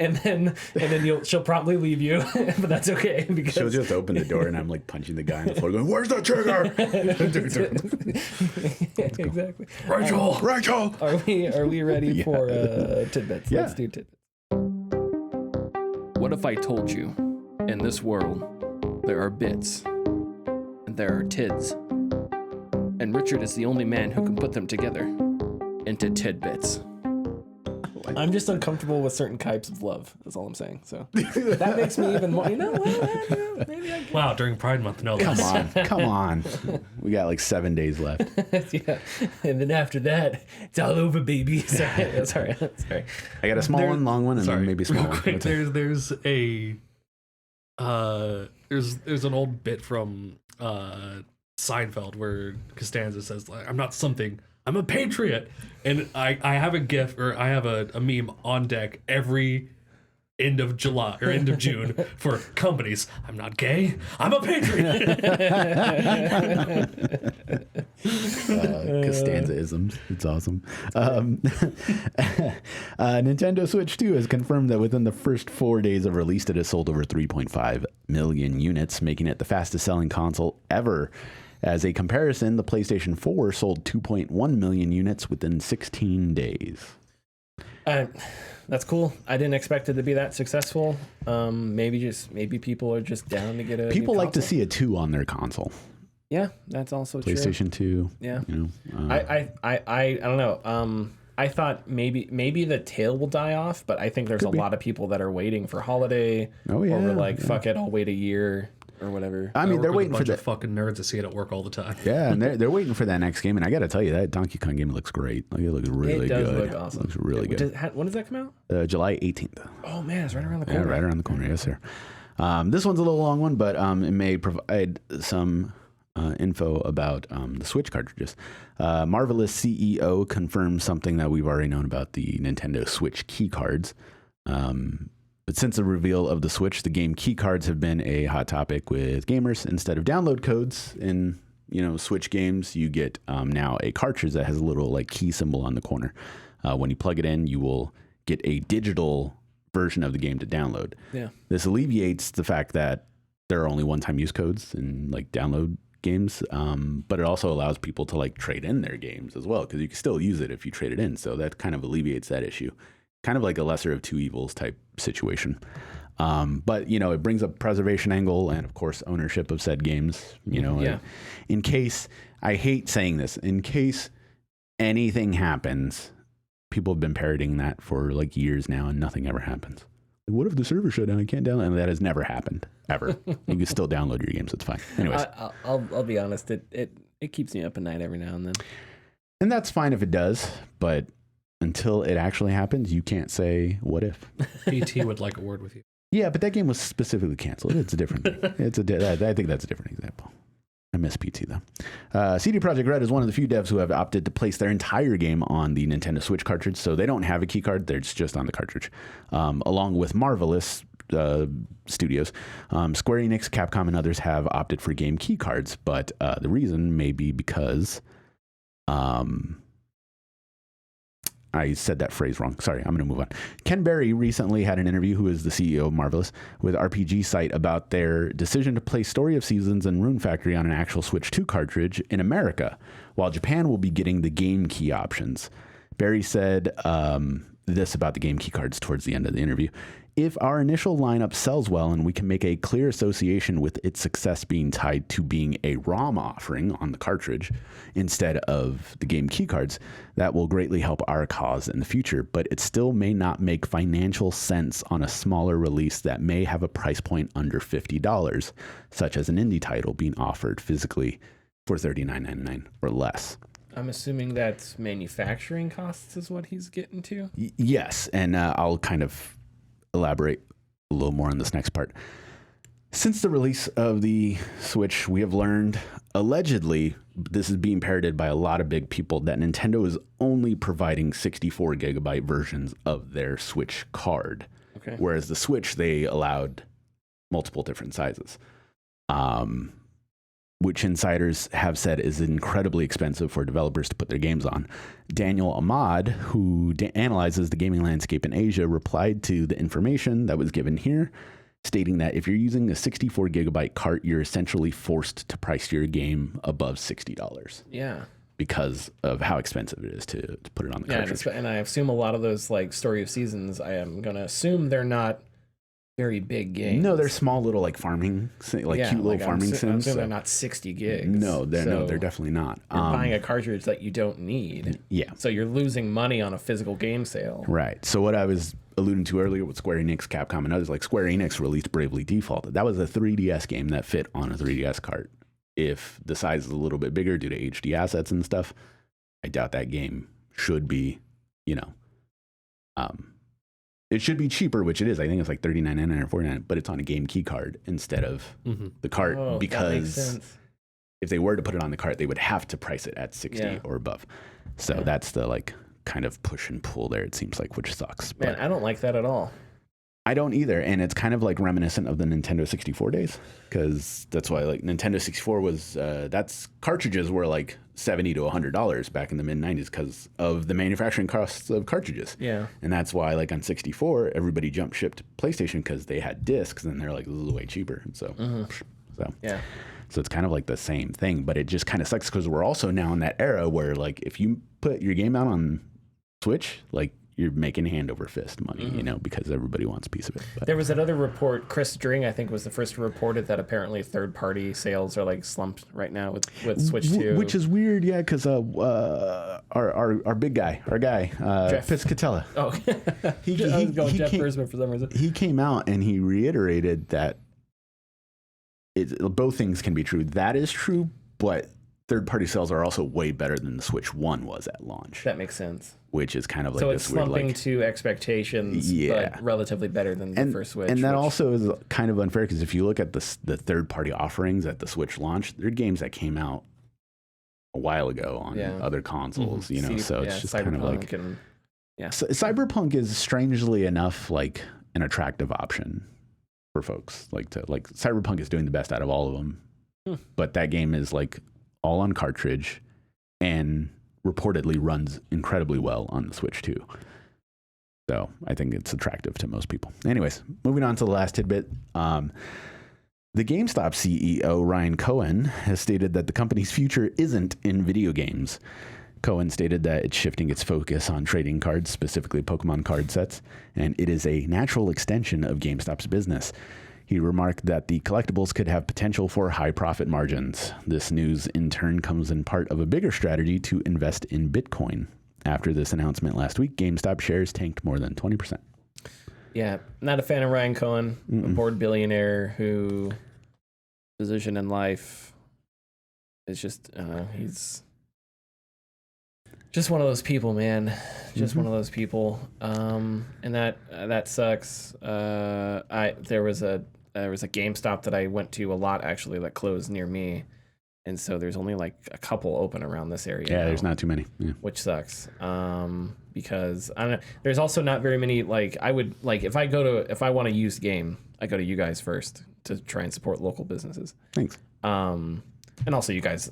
and then she'll probably leave you, but that's okay because she'll just open the door and I'm like punching the guy on the floor going, where's the trigger? Exactly. Rachel. Are we ready for tidbits? Yeah. Let's do tidbits. What if I told you in this world there are bits and there are tids? And Richard is the only man who can put them together into tidbits. I'm just uncomfortable with certain types of love. That's all I'm saying. So that makes me even more. You know what? Maybe I can. Wow, during Pride Month, no. Come on. We got like 7 days left. Yeah, and then after that, it's all over, baby. Sorry. I got a small one, long one, and then maybe a small one. Quick, there's an old bit from Seinfeld where Costanza says, like, I'm not something, I'm a patriot. And I have a gif, or I have a meme on deck every end of July or end of June for companies. I'm not gay, I'm a patriot. Costanza-isms. It's awesome. Nintendo Switch 2 has confirmed that within the first 4 days of release, it has sold over 3.5 million units, making it the fastest selling console ever. As a comparison, the PlayStation 4 sold 2.1 million units within 16 days. That's cool. I didn't expect it to be that successful. Maybe people are just down to get a. People new like to console. see a 2 on their console. Yeah, that's also true. PlayStation 2. Yeah. You know, I don't know. I thought maybe the tail will die off, but I think there's a lot of people that are waiting for holiday. Oh yeah. Or were like, fuck it, I'll wait a year or whatever. I mean, they're waiting for a bunch the of fucking nerds to see it at work all the time. Yeah, and they're waiting for that next game. And I got to tell you, that Donkey Kong game looks great. Like, it looks really good. It does look awesome. It looks really good. When does that come out? July 18th. Oh man, it's right around the corner. Yeah, right around the corner. Yes, sir. This one's a little long one, but it may provide some info about the Switch cartridges. Marvelous CEO confirmed something that we've already known about the Nintendo Switch key cards. But since the reveal of the Switch, the game key cards have been a hot topic with gamers. Instead of download codes in Switch games, you get now a cartridge that has a little like key symbol on the corner. When you plug it in, you will get a digital version of the game to download. Yeah. This alleviates the fact that there are only one-time use codes in like download games, but it also allows people to like trade in their games as well, because you can still use it if you trade it in. So that kind of alleviates that issue. Kind of like a lesser of two evils type situation. But it brings up preservation angle and of course ownership of said games. In case, I hate saying this, in case anything happens, people have been parroting that for like years now and nothing ever happens. What if the server shut down? I can't download. And that has never happened ever. You can still download your games. It's fine. Anyways, I'll be honest. It keeps me up at night every now and then. And that's fine if it does, but until it actually happens, you can't say what if. PT would like a word with you. Yeah, but that game was specifically canceled. It's a different thing. I think that's a different example. I miss PT though. CD Projekt Red is one of the few devs who have opted to place their entire game on the Nintendo Switch cartridge, so they don't have a key card. They're just on the cartridge, along with Marvelous Studios. Square Enix, Capcom, and others have opted for game key cards, but the reason may be because I said that phrase wrong. Sorry, I'm going to move on. Ken Berry recently had an interview, who is the CEO of Marvelous, with RPG Site about their decision to place Story of Seasons and Rune Factory on an actual Switch 2 cartridge in America, while Japan will be getting the game key options. Berry said this about the game key cards towards the end of the interview. If our initial lineup sells well and we can make a clear association with its success being tied to being a ROM offering on the cartridge instead of the game key cards, that will greatly help our cause in the future, but it still may not make financial sense on a smaller release that may have a price point under $50, such as an indie title being offered physically for $39.99 or less. I'm assuming that's manufacturing costs is what he's getting to? Yes, and I'll kind of elaborate a little more on this next part. Since the release of the Switch, we have learned, allegedly, this is being parroted by a lot of big people, that Nintendo is only providing 64 gigabyte versions of their Switch card. Okay. Whereas the Switch, they allowed multiple different sizes, which insiders have said is incredibly expensive for developers to put their games on. Daniel Ahmad, who analyzes the gaming landscape in Asia, replied to the information that was given here, stating that if you're using a 64 gigabyte cart, you're essentially forced to price your game above $60. Yeah. Because of how expensive it is to put it on the cartridge. And I assume a lot of those like Story of Seasons, I am going to assume they're not very big games. No, they're small little like farming, cute little farming sims. They're not 60 gigs. No, they're definitely not. You're buying a cartridge that you don't need. Yeah. So you're losing money on a physical game sale. Right. So what I was alluding to earlier with Square Enix, Capcom, and others, like Square Enix released Bravely Default. That was a 3DS game that fit on a 3DS cart. If the size is a little bit bigger due to HD assets and stuff, I doubt that game should be, it should be cheaper, which it is. I think it's like $39.99 or $49, but it's on a game key card instead of the cart, because if they were to put it on the cart, they would have to price it at 60 or above. So that's the like kind of push and pull there, it seems like, which sucks. Man, But I don't like that at all. I don't either, and it's kind of like reminiscent of the Nintendo 64 days, because that's why like Nintendo 64 was that's cartridges were like $70 to $100 back in the mid 90s because of the manufacturing costs of cartridges. Yeah, and that's why like on 64 everybody jump shipped PlayStation because they had discs, and they're like, this is way cheaper. So yeah. So it's kind of like the same thing, but it just kind of sucks because we're also now in that era where like if you put your game out on Switch, like you're making hand over fist money, you know, because everybody wants a piece of it. But There was another report. Chris Dring, I think, was the first to report it, that apparently third-party sales are like slumped right now with Switch 2. which is weird, yeah, because our big guy, Jeff Piscatella, Oh, I was going Jeff Bursman for some reason. he came out and he reiterated that both things can be true. That is true, but third-party sales are also way better than the Switch 1 was at launch. That makes sense. Which is kind of like So this it's weird, slumping like, to expectations, but relatively better than the first Switch. And that also is kind of unfair because if you look at the third-party offerings at the Switch launch, they're games that came out a while ago on other consoles, you know. So it's just kind of like, Cyberpunk is strangely enough like an attractive option for folks. Cyberpunk is doing the best out of all of them, but that game is like all on cartridge and reportedly runs incredibly well on the Switch too. So I think it's attractive to most people. Anyways, moving on to the last tidbit. The GameStop CEO, Ryan Cohen, has stated that the company's future isn't in video games. Cohen stated that it's shifting its focus on trading cards, specifically Pokemon card sets, and it is a natural extension of GameStop's business. He remarked that the collectibles could have potential for high profit margins. This news, in turn, comes in part of a bigger strategy to invest in Bitcoin. After this announcement last week, GameStop shares tanked more than 20%. Yeah, not a fan of Ryan Cohen, a bored billionaire who position in life is just, he's just one of those people, man. Just one of those people. And that sucks. There was a GameStop that I went to a lot, actually, that closed near me. And so there's only like a couple open around this area. Yeah, now, there's not too many. Yeah. which sucks. Because I don't know, there's also not very many, like, I would, like, if I want to use game, I go to you guys first to try and support local businesses. Thanks. And also you guys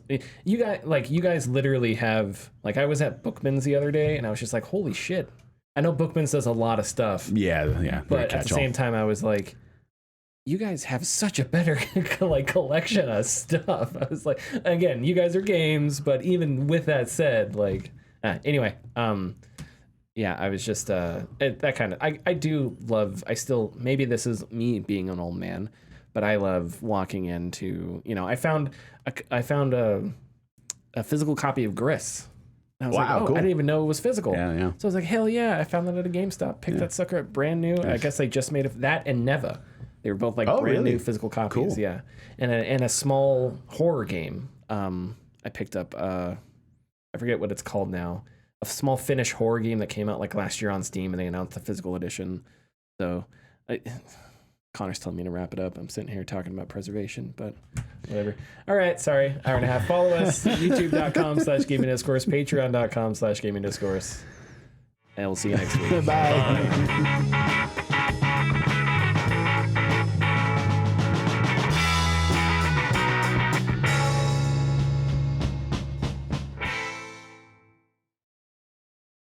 literally have, like, I was at Bookman's the other day and I was just like, holy shit. I know Bookman's does a lot of stuff. Yeah. But at the same time, I was like, you guys have such a better like collection of stuff. I was like, again, you guys are games, but even with that said, like, anyway, yeah, I was just that kind of. I do love. I still, maybe this is me being an old man, but I love walking into. You know, I found a physical copy of Gris. I was like, oh, cool. I didn't even know it was physical. Yeah. So I was like, hell yeah, I found that at a GameStop. Picked that sucker up brand new. Nice. I guess they just made that and Neva. They were both like brand new physical copies. Cool. Yeah. And a small horror game. I picked up, I forget what it's called now. A small Finnish horror game that came out like last year on Steam, and they announced the physical edition. So Connor's telling me to wrap it up. I'm sitting here talking about preservation, but whatever. All right, sorry. Hour and a half. Follow us, youtube.com/gaming discourse, patreon.com/gaming discourse. And we'll see you next week. Bye.